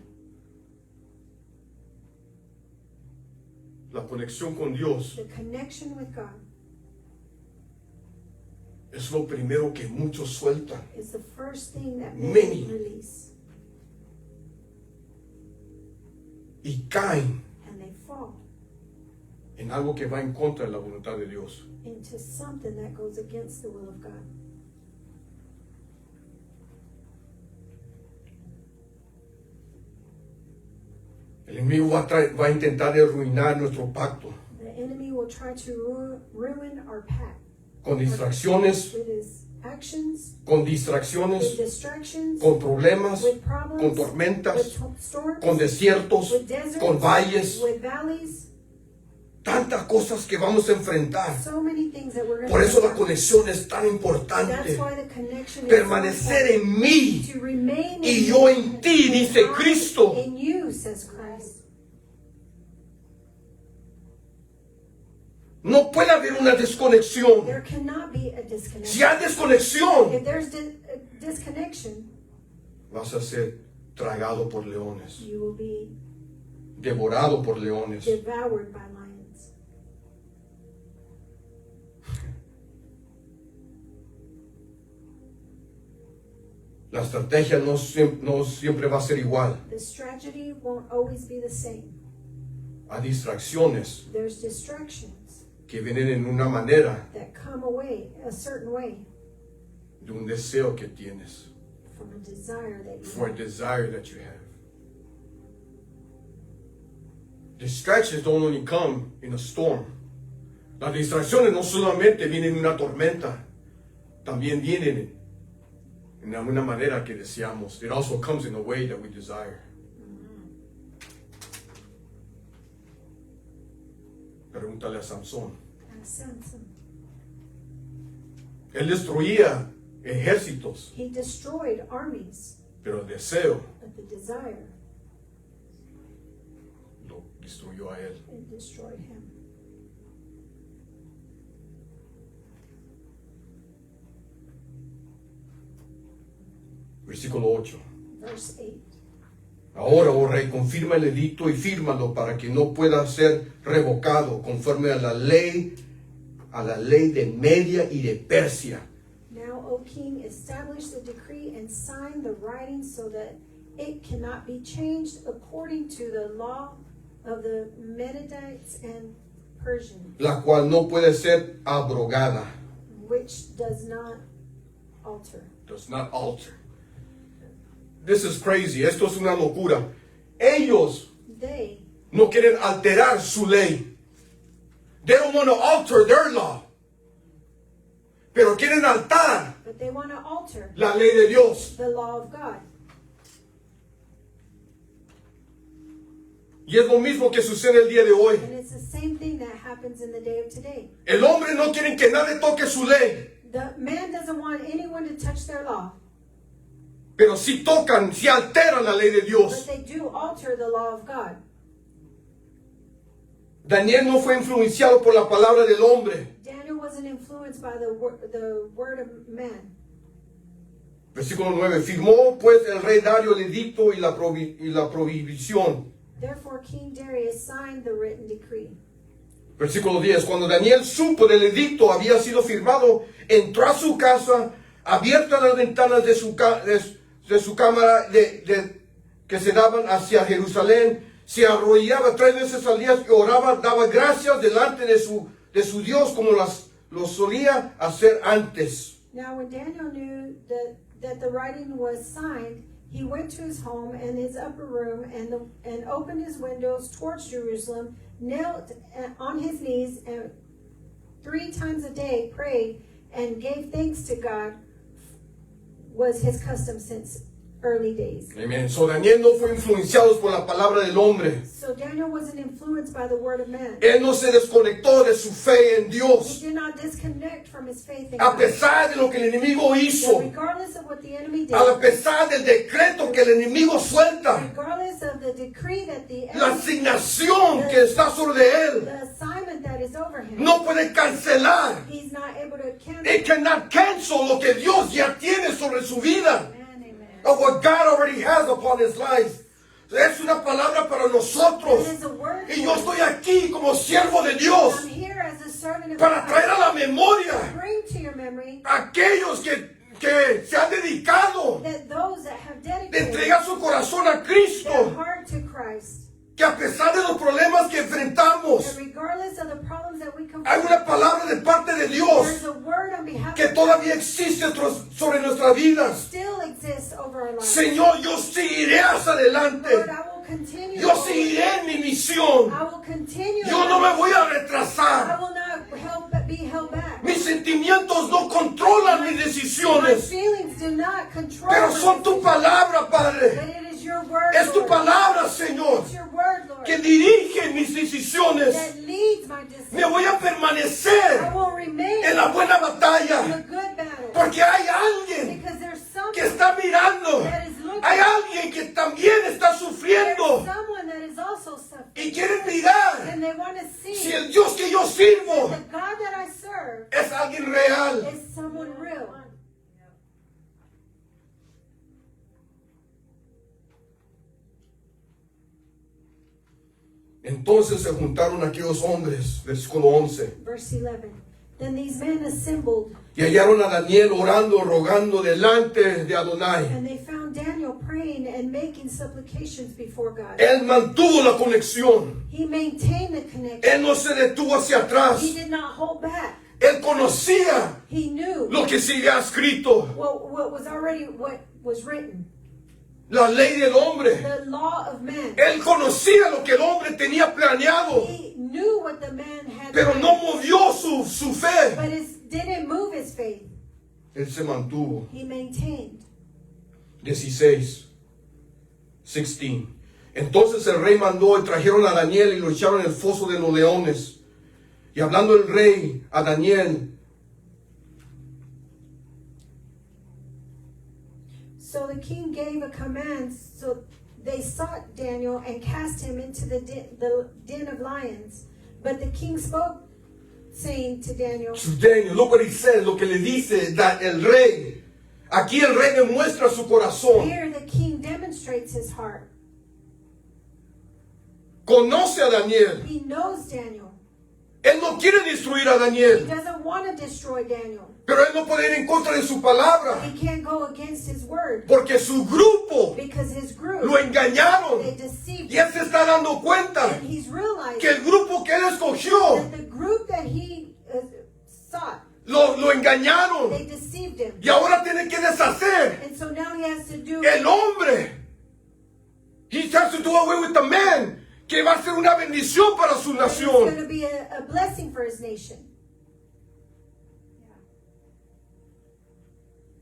S1: La conexión con Dios
S2: The connection with God
S1: es lo primero que muchos sueltan.
S2: is the first thing that
S1: Many.
S2: many release.
S1: Y caen
S2: And they fall
S1: en algo que va en contra de la voluntad de Dios.
S2: into something that goes against the will of God.
S1: El enemigo va a intentar arruinar nuestro pacto
S2: The enemy will try to ruin our path
S1: con distracciones,
S2: with his actions,
S1: con
S2: with
S1: distracciones,
S2: distractions,
S1: con problemas,
S2: with problems,
S1: con tormentas,
S2: with storms,
S1: con desiertos,
S2: with deserts,
S1: con valles,
S2: with valleys.
S1: tantas cosas que vamos a enfrentar.
S2: So many things that we're going
S1: Por eso la
S2: to
S1: conexión es tan
S2: That's
S1: importante.
S2: why the connection is
S1: Permanecer
S2: so
S1: en mí
S2: important. To remain
S1: y
S2: in
S1: yo
S2: you,
S1: en ti,
S2: and
S1: dice
S2: I
S1: Cristo.
S2: in you, says Christ.
S1: No puede haber una desconexión.
S2: There cannot be a
S1: Si
S2: disconnection.
S1: hay desconexión,
S2: If there's a disconnection,
S1: vas a ser tragado por leones,
S2: you will be
S1: devorado por leones.
S2: devoured by lions.
S1: La estrategia no siempre va a ser igual.
S2: The strategy won't always be the same.
S1: Hay distracciones
S2: There's distractions
S1: que vienen en una manera
S2: that come away a certain way
S1: de un deseo que tienes,
S2: from a desire that you
S1: for a
S2: have.
S1: desire that you have. Distractions don't only come in a storm. Las distracciones no solamente vienen en una tormenta, también vienen en una manera que deseamos. It also comes in a way that we desire. Pregúntale a Sansón.
S2: And Samson,
S1: Él destruía ejércitos,
S2: he destroyed armies,
S1: pero el deseo
S2: but the desire,
S1: lo destruyó a él.
S2: it destroyed him.
S1: Versículo 8.
S2: Verse 8.
S1: Ahora, oh rey, confirma el edicto y fírmalo para que no pueda ser revocado conforme a la ley de Media y de Persia.
S2: Now, O king, establish the decree and sign the writing so that it cannot be changed according to the law of the Medites and Persians,
S1: La cual no puede ser abrogada.
S2: which does not alter.
S1: Does not alter. This is crazy. Esto es una locura. Ellos
S2: They
S1: no quieren alterar su ley. They don't want to alter their law. Pero quieren altar
S2: But they want to alter
S1: la ley de Dios.
S2: the law of God.
S1: Y es lo mismo que sucede el día de hoy.
S2: And it's the same thing that happens in the day of today.
S1: El hombre no quiere que nadie toque su ley.
S2: The man doesn't want anyone to touch their law,
S1: Pero si tocan, si alteran la ley de
S2: but
S1: Dios.
S2: they do alter the law of God.
S1: Daniel no fue influenciado por la palabra del hombre.
S2: Daniel wasn't influenced by the word of man.
S1: Versículo 9. Firmó pues el rey Dario el edicto y la prohibición.
S2: Therefore, King Darius signed the written decree.
S1: Versículo 10. Cuando Daniel supo del edicto había sido firmado, entró a su casa, abiertas las ventanas de su cámara que se daban hacia Jerusalén, se arrodillaba 3 veces al día y oraba, daba gracias delante de su Dios como lo solía hacer antes.
S2: Now, when Daniel knew that the writing was signed, he went to his home and his upper room and opened his windows towards Jerusalem, knelt on his knees, and 3 times a day prayed and gave thanks to God was his custom since early days.
S1: Amen. So Daniel no fue influenciado por la palabra del hombre.
S2: So Daniel wasn't influenced by the word of man.
S1: Él no se desconectó de su fe en
S2: He
S1: Dios.
S2: did not disconnect from his faith in
S1: A
S2: God.
S1: pesar de lo que el enemigo
S2: That
S1: hizo,
S2: regardless of what the enemy did,
S1: a pesar del decreto que el enemigo suelta,
S2: regardless of the decree that the
S1: la
S2: enemy,
S1: asignación que está sobre él,
S2: the assignment that is over him,
S1: no puede cancelar.
S2: he's not able to cancel.
S1: It cannot cancel lo que Dios ya tiene sobre su vida.
S2: Amen, amen.
S1: Of what God already has upon his life. Es una palabra para nosotros.
S2: It is a word.
S1: Y yo estoy aquí como siervo de Dios
S2: I'm here as a servant of
S1: para
S2: God.
S1: traer a la memoria
S2: Bring to your memory
S1: a aquellos que se han dedicado
S2: that those that have
S1: de
S2: dedicated
S1: entregar su corazón a
S2: their
S1: Cristo,
S2: heart to Christ,
S1: que a pesar de los problemas que enfrentamos,
S2: that regardless of the problems that we
S1: hay
S2: confront,
S1: una palabra de parte de
S2: there's
S1: Dios
S2: a word on behalf
S1: que
S2: of God
S1: todavía existe sobre nuestras vidas.
S2: still exists over our lives.
S1: Señor, yo seguiré hacia adelante.
S2: Lord, I will continue.
S1: Yo seguiré en mi misión.
S2: I will continue.
S1: Yo no me voy a
S2: I
S1: retrasar.
S2: will not be held back.
S1: Mis sentimientos no controlan mis
S2: My
S1: decisiones.
S2: feelings do not control.
S1: Pero
S2: my
S1: son tu
S2: decisions.
S1: palabra,
S2: But
S1: Padre.
S2: it is your word,
S1: Es tu
S2: Lord.
S1: palabra, Señor,
S2: It's your word, Lord,
S1: que dirige mis decisiones.
S2: that leads my decisions.
S1: Me voy a permanecer
S2: I will remain
S1: en la buena
S2: in
S1: batalla.
S2: the good battle.
S1: Porque hay alguien
S2: Because there's
S1: que
S2: someone
S1: está mirando.
S2: that is looking.
S1: Hay alguien que también está
S2: There's
S1: sufriendo.
S2: someone that is also suffering.
S1: Y quieren mirar
S2: And they want to see
S1: si el Dios que yo sirvo
S2: the God that I serve
S1: es alguien real.
S2: is someone real.
S1: Entonces se juntaron aquellos hombres, versículo 11,
S2: Verse 11. Then these men assembled,
S1: y hallaron a Daniel orando, rogando delante de Adonai.
S2: and they found Daniel praying and making supplications before God.
S1: Él mantuvo la conexión.
S2: He maintained the connection.
S1: Él no se detuvo hacia atrás.
S2: He did not hold back.
S1: Él conocía
S2: He knew
S1: lo que se había escrito,
S2: what was written.
S1: la ley del hombre.
S2: The law of man.
S1: Él conocía lo que el hombre tenía planeado,
S2: He knew what the man had
S1: pero
S2: done,
S1: no movió su fe.
S2: but it didn't move his faith.
S1: Él se mantuvo.
S2: He maintained.
S1: 16. Entonces el rey mandó y trajeron a Daniel y lo echaron en el foso de los leones. Y hablando el rey a Daniel,
S2: So the king gave a command, so they sought Daniel and cast him into the den of lions. But the king spoke, saying to Daniel,
S1: look what he says, lo que le dice el rey. Aquí el rey demuestra su corazón.
S2: here the king demonstrates his heart.
S1: Conoce a Daniel.
S2: He knows Daniel.
S1: Él no quiere destruir a
S2: He
S1: Daniel,
S2: doesn't want to destroy Daniel.
S1: pero él no puede ir en contra de su palabra,
S2: He can't go against his word
S1: porque su grupo
S2: because his group,
S1: lo engañaron.
S2: they deceived
S1: Y
S2: him.
S1: él se está dando cuenta
S2: And he's realized
S1: que el grupo que él escogió
S2: that the group that he sought,
S1: lo engañaron.
S2: they deceived him.
S1: Y ahora tiene que deshacer
S2: And so now he has to do
S1: el hombre. He has to do away with the man, que va a ser una bendición para su
S2: it's going
S1: nación.
S2: to be a blessing for his nation.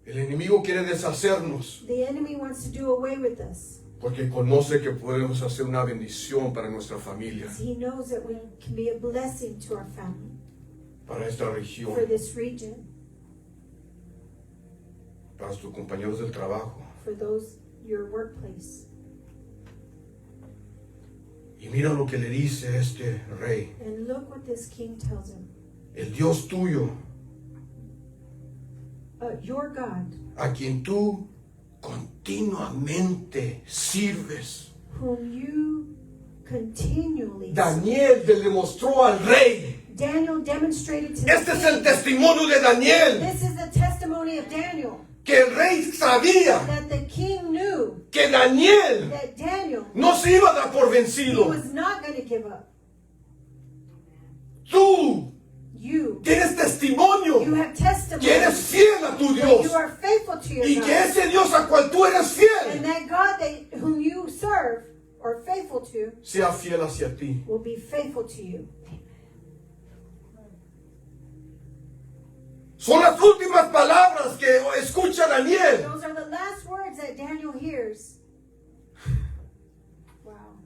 S1: El enemigo quiere deshacernos
S2: The enemy wants to do away with us.
S1: porque conoce que podemos hacer una bendición para nuestra familia,
S2: Because he knows that we can be a blessing to our family,
S1: para esta región,
S2: for this region,
S1: para tus compañeros del trabajo.
S2: for those, your workplace.
S1: Y mira lo que le dice este rey.
S2: And look what this king tells him.
S1: El Dios tuyo,
S2: Your God,
S1: a quien tú continuamente sirves.
S2: whom you continually
S1: Daniel le demostró al rey.
S2: Daniel demonstrated to the
S1: Este es el
S2: king.
S1: testimonio de Daniel,
S2: This is the testimony of Daniel,
S1: que el rey sabía
S2: that the king knew
S1: que Daniel
S2: that Daniel,
S1: no se iba a dar por
S2: he
S1: vencido.
S2: was not going to give up.
S1: Tú
S2: You
S1: tienes testimonio
S2: have testimony
S1: que eres fiel a tu
S2: that
S1: Dios
S2: you are faithful to your
S1: y que
S2: God.
S1: ese Dios a cual tú eres
S2: And
S1: fiel
S2: that God whom you serve or faithful to
S1: sea fiel hacia ti.
S2: will be faithful to you.
S1: Son las últimas palabras que escucha Daniel.
S2: Those are years. Wow.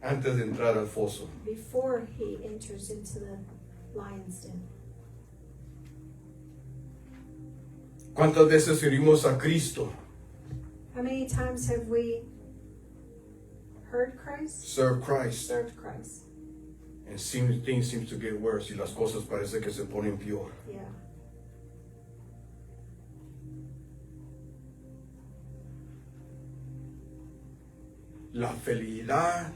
S1: antes de entrar al foso.
S2: Before he enters into the lion's den.
S1: ¿Cuántas veces servimos a Cristo?
S2: How many times have we heard Christ?
S1: Serve Christ.
S2: Served Christ.
S1: And things seem to get worse y las cosas parece que se ponen peor.
S2: Yeah.
S1: La fidelidad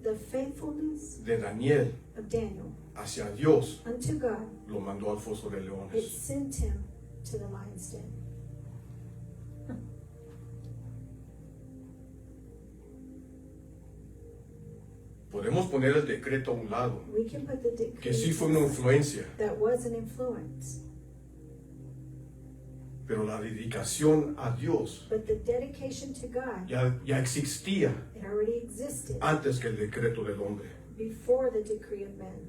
S2: The faithfulness
S1: de Daniel
S2: of Daniel
S1: hacia Dios
S2: unto God,
S1: lo mandó al foso de
S2: it
S1: leones.
S2: sent him to the lion's den.
S1: Podemos poner el decreto a un lado,
S2: We can put the decree
S1: que sí fue una influencia,
S2: that was an influence,
S1: pero la dedicación a Dios
S2: but the dedication to God,
S1: ya existía
S2: it already existed
S1: antes que el decreto del hombre.
S2: before the decree of man.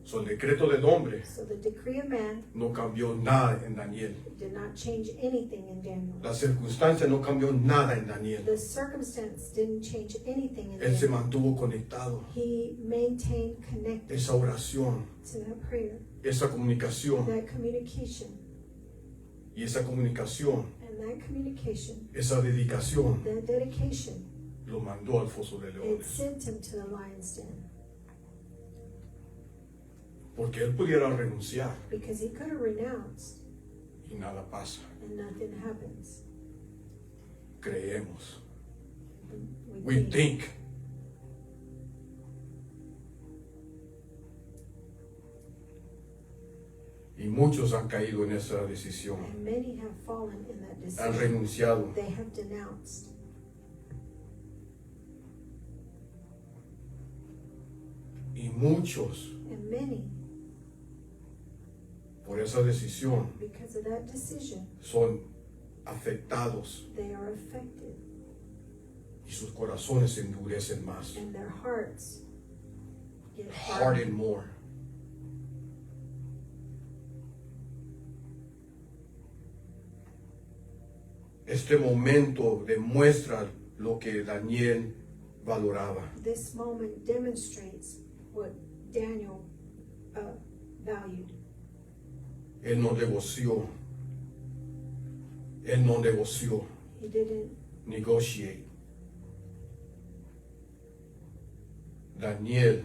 S1: So, el decreto del hombre
S2: So the decree of man
S1: no cambió nada en Daniel.
S2: did not change anything in Daniel.
S1: La circunstancia no cambió nada en Daniel.
S2: The circumstance didn't change anything in
S1: Él se
S2: Daniel.
S1: mantuvo conectado.
S2: He maintained connected
S1: Esa oración,
S2: to that prayer,
S1: esa comunicación
S2: that communication,
S1: y esa comunicación,
S2: and that communication,
S1: esa dedicación
S2: that dedication,
S1: lo mandó al foso de
S2: it
S1: leones.
S2: sent him to the lion's den.
S1: Porque él pudiera renunciar
S2: Because he could have renounced
S1: y nada pasa.
S2: and nothing happens.
S1: Creemos.
S2: We
S1: We think. Y muchos han caído en esa decisión.
S2: And many have fallen in that
S1: Han
S2: decision.
S1: renunciado.
S2: They have denounced.
S1: Y muchos,
S2: And many,
S1: por esa decisión,
S2: because of that decision,
S1: son afectados
S2: they are affected
S1: y sus corazones se endurecen más.
S2: and their hearts get
S1: Harden more. Este momento demuestra lo que Daniel valoraba.
S2: This moment demonstrates what Daniel valued.
S1: Él no negoció. Él no negoció.
S2: He didn't
S1: Negotiate. Daniel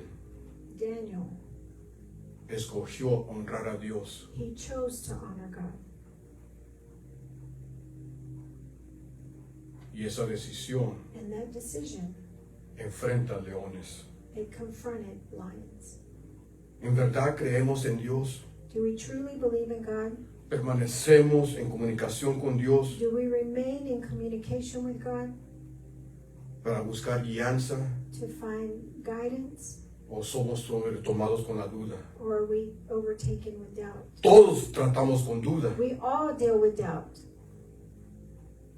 S1: escogió honrar a Dios.
S2: he chose to honor God.
S1: Y esa decisión
S2: And that decision,
S1: enfrenta a leones.
S2: it confronted lions.
S1: ¿En verdad creemos en Dios?
S2: Do we truly believe in God?
S1: ¿Permanecemos en comunicación con Dios
S2: Do we remain in communication with God
S1: para buscar guianza?
S2: to find guidance?
S1: ¿O somos tomados con la duda?
S2: Or are we overtaken with doubt?
S1: Todos tratamos con duda.
S2: We all deal with doubt.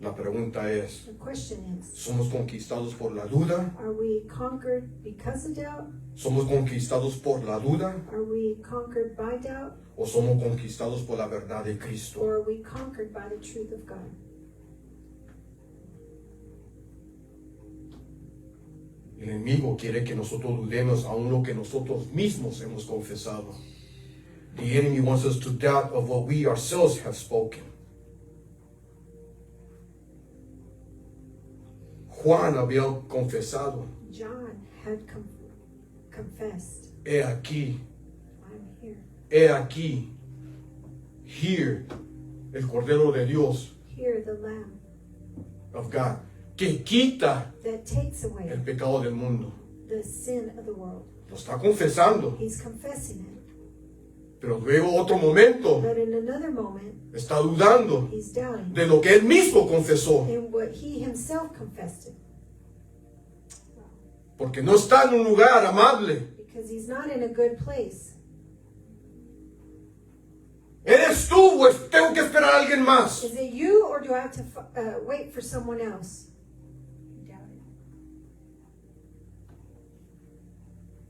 S1: La pregunta es,
S2: The question is,
S1: ¿somos conquistados por la duda?
S2: are we conquered because of doubt?
S1: ¿Somos conquistados por la duda?
S2: Are we conquered by doubt?
S1: ¿O somos conquistados por la verdad de Cristo?
S2: Or are we conquered by the truth of God?
S1: El enemigo quiere que nosotros dudemos aún lo que nosotros mismos hemos confesado. The enemy wants us to doubt of what we ourselves have spoken. Juan había confesado,
S2: John had confessed,
S1: he aquí,
S2: I'm here.
S1: he aquí, here, el Cordero de Dios,
S2: Hear the Lamb
S1: of God, que quita
S2: that takes away
S1: el pecado del mundo.
S2: the sin of the world.
S1: Lo está confesando,
S2: He's confessing it.
S1: pero luego otro momento
S2: But in another moment,
S1: está dudando
S2: he's doubting
S1: de lo que él mismo confesó,
S2: in what he himself confessed it.
S1: porque no está en un lugar amable.
S2: Because he's not in a good place.
S1: ¿Eres tú o tengo que esperar a alguien más?
S2: Is it you or do I have to wait for someone else? Doubting.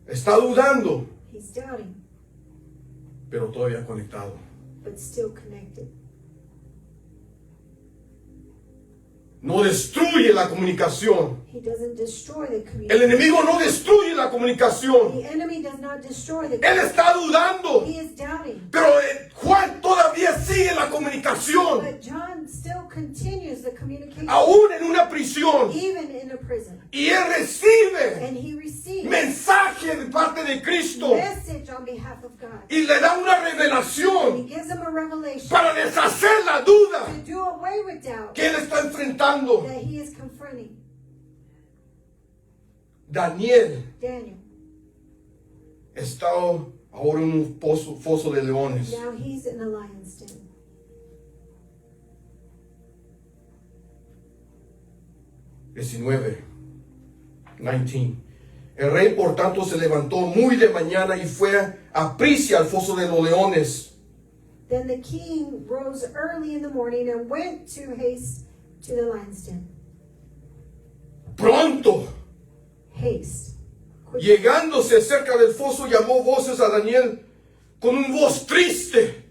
S1: Está dudando,
S2: He's doubting,
S1: pero todavía conectado.
S2: but still connected.
S1: no destruye la comunicación.
S2: He doesn't destroy the
S1: El
S2: communication.
S1: enemigo no destruye la comunicación.
S2: The enemy does not destroy the
S1: Él
S2: communication.
S1: está dudando.
S2: He is doubting.
S1: Pero Juan todavía sigue la comunicación.
S2: But John still continues the communication,
S1: Aún en una prisión.
S2: even in a prison.
S1: Y él recibe
S2: And he receives
S1: mensaje de parte de Cristo.
S2: message on behalf of God.
S1: Y le da una
S2: And he
S1: revelación
S2: gives them a revelation
S1: para deshacer la duda
S2: to do away with doubt
S1: que él está enfrentando.
S2: that he is confronting.
S1: Daniel
S2: Daniel.
S1: está ahora en un foso de leones.
S2: Now he's in a lion's den.
S1: XIX. El rey, por tanto, se levantó muy de mañana y fue a prisa al foso de los leones.
S2: Then the king rose early in the morning and went to haste to the lion's den.
S1: Pronto,
S2: Haste. Quick.
S1: llegándose cerca del foso, llamó voces a Daniel con una voz triste.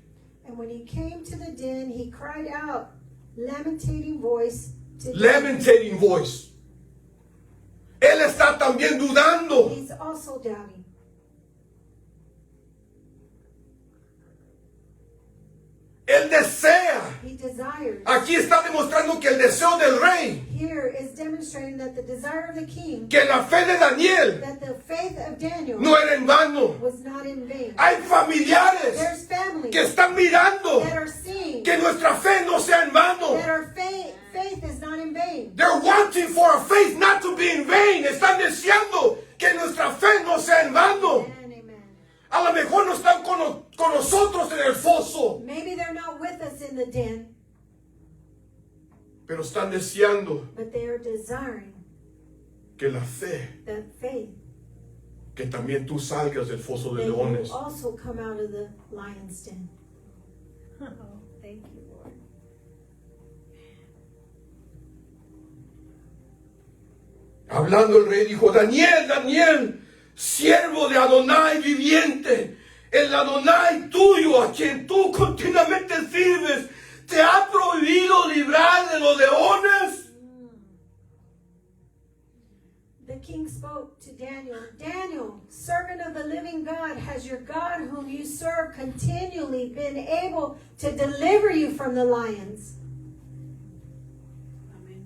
S2: And when he came to the den, he cried out, lamentating voice to
S1: Lamentating voice. Él está también dudando.
S2: He's also doubting.
S1: Él desea.
S2: He desires.
S1: Aquí está demostrando que el deseo del rey,
S2: Here is demonstrating that the desire of the king,
S1: que la fe de Daniel
S2: that the faith of Daniel
S1: no era en vano.
S2: was not in vain.
S1: Hay familiares
S2: There's families
S1: que están mirando
S2: that are seeing
S1: que nuestra fe no sea en vano.
S2: that our faith is not in vain.
S1: They're wanting for our faith not to be in vain. Están deseando que nuestra fe no sea en vano.
S2: Amen, amen.
S1: A lo mejor no están con nosotros en el foso,
S2: Maybe they're not with us in the den,
S1: pero están deseando
S2: but they are desiring
S1: que la fe,
S2: that faith,
S1: que también tú salgas del foso de
S2: that you
S1: leones.
S2: also come out of the lion's den. Oh, thank you, Lord.
S1: Hablando el rey dijo, Daniel, Daniel, siervo de Adonai viviente, el Adonai tuyo, a quien tú continuamente sirves, ¿te ha prohibido librar de los leones?
S2: The king spoke to Daniel, Daniel, servant of the living God, has your God whom you serve continually been able to deliver you from the lions? Amen.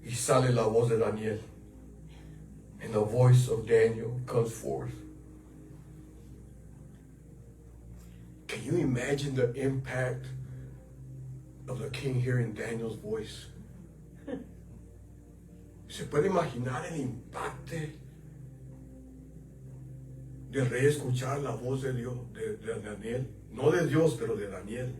S1: Y sale la voz de Daniel. And the voice of Daniel comes forth. Can you imagine the impact of the king hearing Daniel's voice? ¿Se puede imaginar el impacto de reescuchar la voz de Dios, de Daniel? No de Dios, pero de Daniel.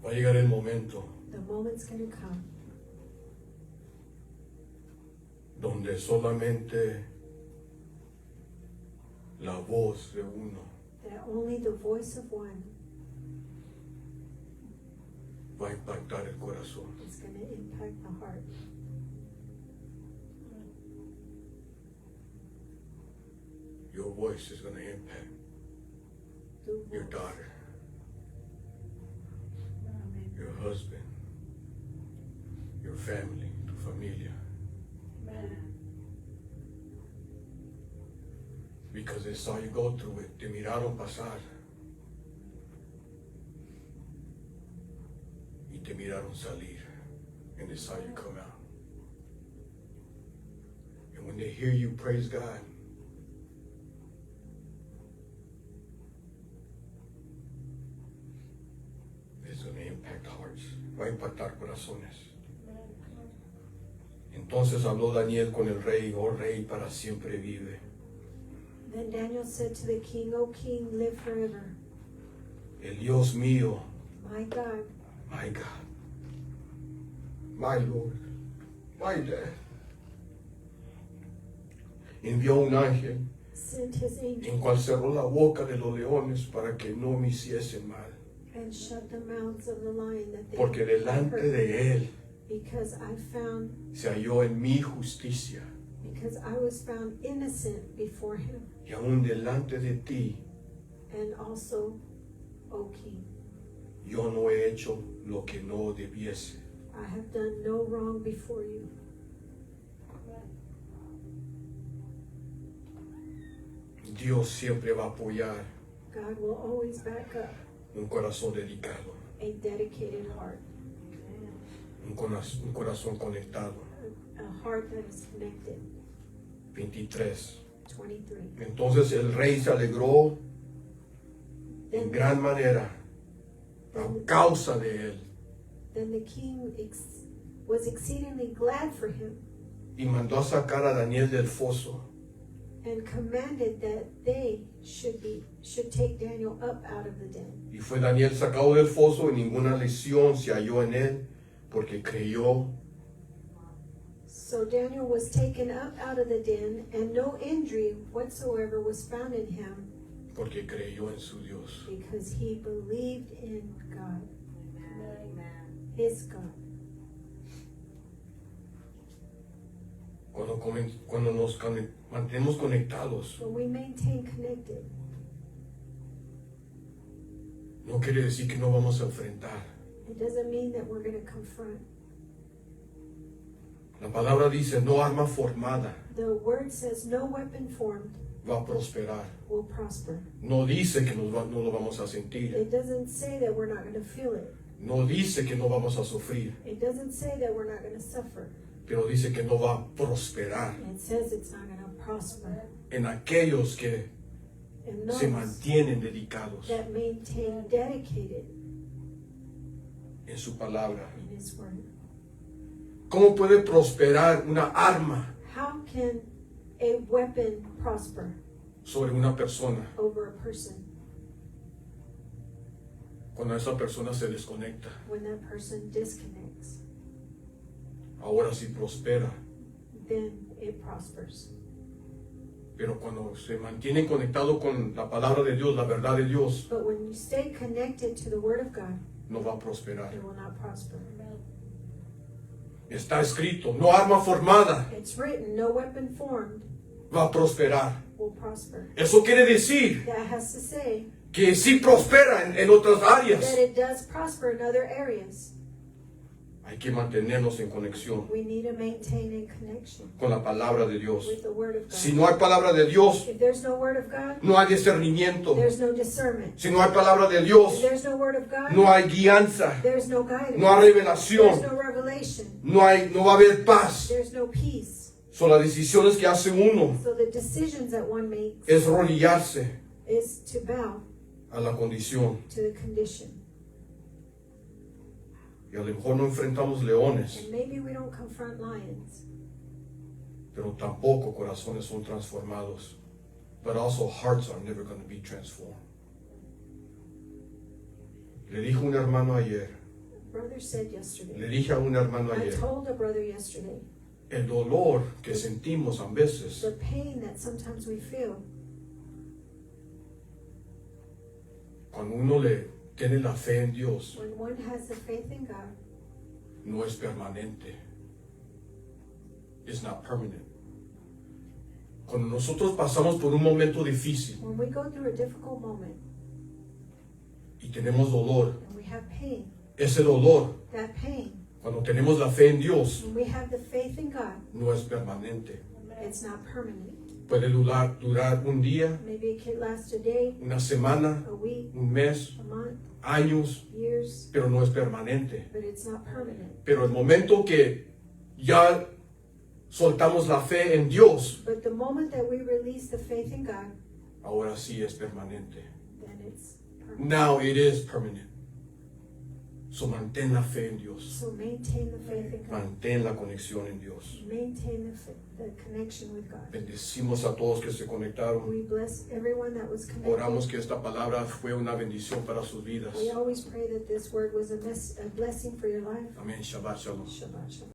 S1: Va a llegar el momento
S2: The moment's going to come
S1: donde solamente la voz de uno
S2: that only the voice of one
S1: va a impactar el corazón.
S2: is going to impact the heart.
S1: Your voice is going to impact
S2: The
S1: your
S2: voice.
S1: daughter,
S2: Amen.
S1: your husband, your family, tu familia. Because they saw you go through it. Te miraron pasar. Y te miraron salir. And they saw you come out. And when they hear you praise God, it's going to impact hearts. Va a impactar corazones. Entonces habló Daniel con el rey, oh rey, para siempre vive.
S2: Then Daniel said to the king, O king, live forever.
S1: El Dios mío,
S2: My God,
S1: my God, my Lord, my Dad, envió un ángel
S2: sent his angel
S1: en cual cerró la boca de los leones para que no me hiciesen mal.
S2: and shut the mouths of the lion that they
S1: porque delante
S2: hurt me.
S1: de Él
S2: Because I found,
S1: se halló en mi justicia,
S2: because I was found innocent before him,
S1: y aún delante de ti
S2: and also, O King,
S1: yo no he hecho lo que no debiese.
S2: I have done no wrong before you.
S1: Dios siempre va a apoyar
S2: God will always back up
S1: un corazón dedicado,
S2: a dedicated heart,
S1: un corazón conectado.
S2: a heart that is connected.
S1: 23.
S2: 23.
S1: Entonces el rey se alegró en
S2: Then,
S1: gran manera a causa de él
S2: then the king was exceedingly glad for him
S1: y mandó a sacar a Daniel del foso.
S2: and commanded that they should take Daniel up out of the den.
S1: Y fue Daniel sacado del foso y ninguna lesión se halló en él porque creyó.
S2: So Daniel was taken up out of the den, and no injury whatsoever was found in him,
S1: Porque creyó en su Dios.
S2: because he believed in God, his God.
S1: Cuando nos mantenemos conectados,
S2: When we maintain connected,
S1: no quiere decir que no vamos a enfrentar.
S2: it doesn't mean that we're going to confront.
S1: La palabra dice, no arma formada
S2: The word says no weapon formed
S1: va a prosperar.
S2: will prosper.
S1: No dice que no lo vamos a sentir.
S2: It doesn't say that we're not going to feel it.
S1: No dice que no vamos a sufrir.
S2: It doesn't say that we're not going to suffer.
S1: Pero dice que no va a prosperar
S2: It says it's not going to prosper.
S1: en aquellos que
S2: And
S1: se
S2: those
S1: mantienen dedicados
S2: that maintain dedicated
S1: en su palabra.
S2: in his word.
S1: ¿Cómo puede prosperar una arma
S2: How can a weapon prosper
S1: sobre una persona
S2: over a person
S1: cuando esa persona se desconecta?
S2: when that person disconnects?
S1: Ahora sí prospera,
S2: Then it prospers.
S1: pero cuando se mantienen conectados con la palabra de Dios, la verdad de Dios,
S2: But when you stay connected to the word of God,
S1: no va a prosperar.
S2: it will not prosper.
S1: Está escrito, no arma formada
S2: It's written, no weapon formed
S1: va a prosperar.
S2: will prosper.
S1: Eso quiere decir
S2: That has to say
S1: que sí prospera en otras áreas.
S2: that it does prosper in other areas.
S1: Hay que mantenernos en conexión
S2: We need to maintain a connection
S1: con la palabra de Dios.
S2: with the word of God.
S1: Si no hay palabra de Dios,
S2: If there's no word of God,
S1: no hay discernimiento.
S2: there's no discernment.
S1: Si no hay palabra de
S2: If
S1: Dios,
S2: there's no word of God,
S1: no hay guianza,
S2: there's no guidance.
S1: no hay
S2: There's
S1: revelación,
S2: no revelation.
S1: no va a haber paz.
S2: There's no peace.
S1: Son las decisiones que hace uno
S2: So the decisions that one makes
S1: es arrodillarse
S2: is to bow
S1: a la condición.
S2: to the condition.
S1: Y a lo mejor no enfrentamos leones,
S2: And maybe we don't confront lions,
S1: pero tampoco corazones son transformados. But also hearts are never going to be transformed. Le dijo un hermano ayer,
S2: brother said
S1: le
S2: yesterday.
S1: dije a un hermano
S2: I
S1: ayer,
S2: told a brother yesterday,
S1: el dolor que sentimos a veces
S2: the pain that sometimes we feel
S1: cuando uno le tiene la fe en Dios,
S2: when one has the faith in God,
S1: no es permanente. It's not permanent. Cuando nosotros pasamos por un momento difícil
S2: when we go through a difficult moment
S1: y tenemos dolor,
S2: and we have pain,
S1: ese dolor,
S2: that pain,
S1: cuando tenemos la fe en Dios,
S2: when we have the faith in God,
S1: no es permanente.
S2: it's not permanent.
S1: Puede durar un día,
S2: Maybe it could last a day,
S1: una semana,
S2: a week,
S1: un mes,
S2: a month,
S1: años,
S2: years,
S1: pero no es permanente.
S2: but it's not permanent.
S1: Pero el momento que ya soltamos la fe en Dios,
S2: But the moment that we release the faith in God,
S1: ahora sí es permanente.
S2: then it's permanent.
S1: Now it is permanent. So mantén la fe en Dios.
S2: So maintain the faith in God.
S1: Mantén la conexión en Dios.
S2: Maintain the connection with God.
S1: Bendecimos a todos que se conectaron.
S2: We bless everyone that was connected.
S1: Oramos que esta palabra fue una bendición para sus vidas.
S2: We always pray that this word was a blessing for your life.
S1: Amén. Shabbat shalom.
S2: Shabbat shalom.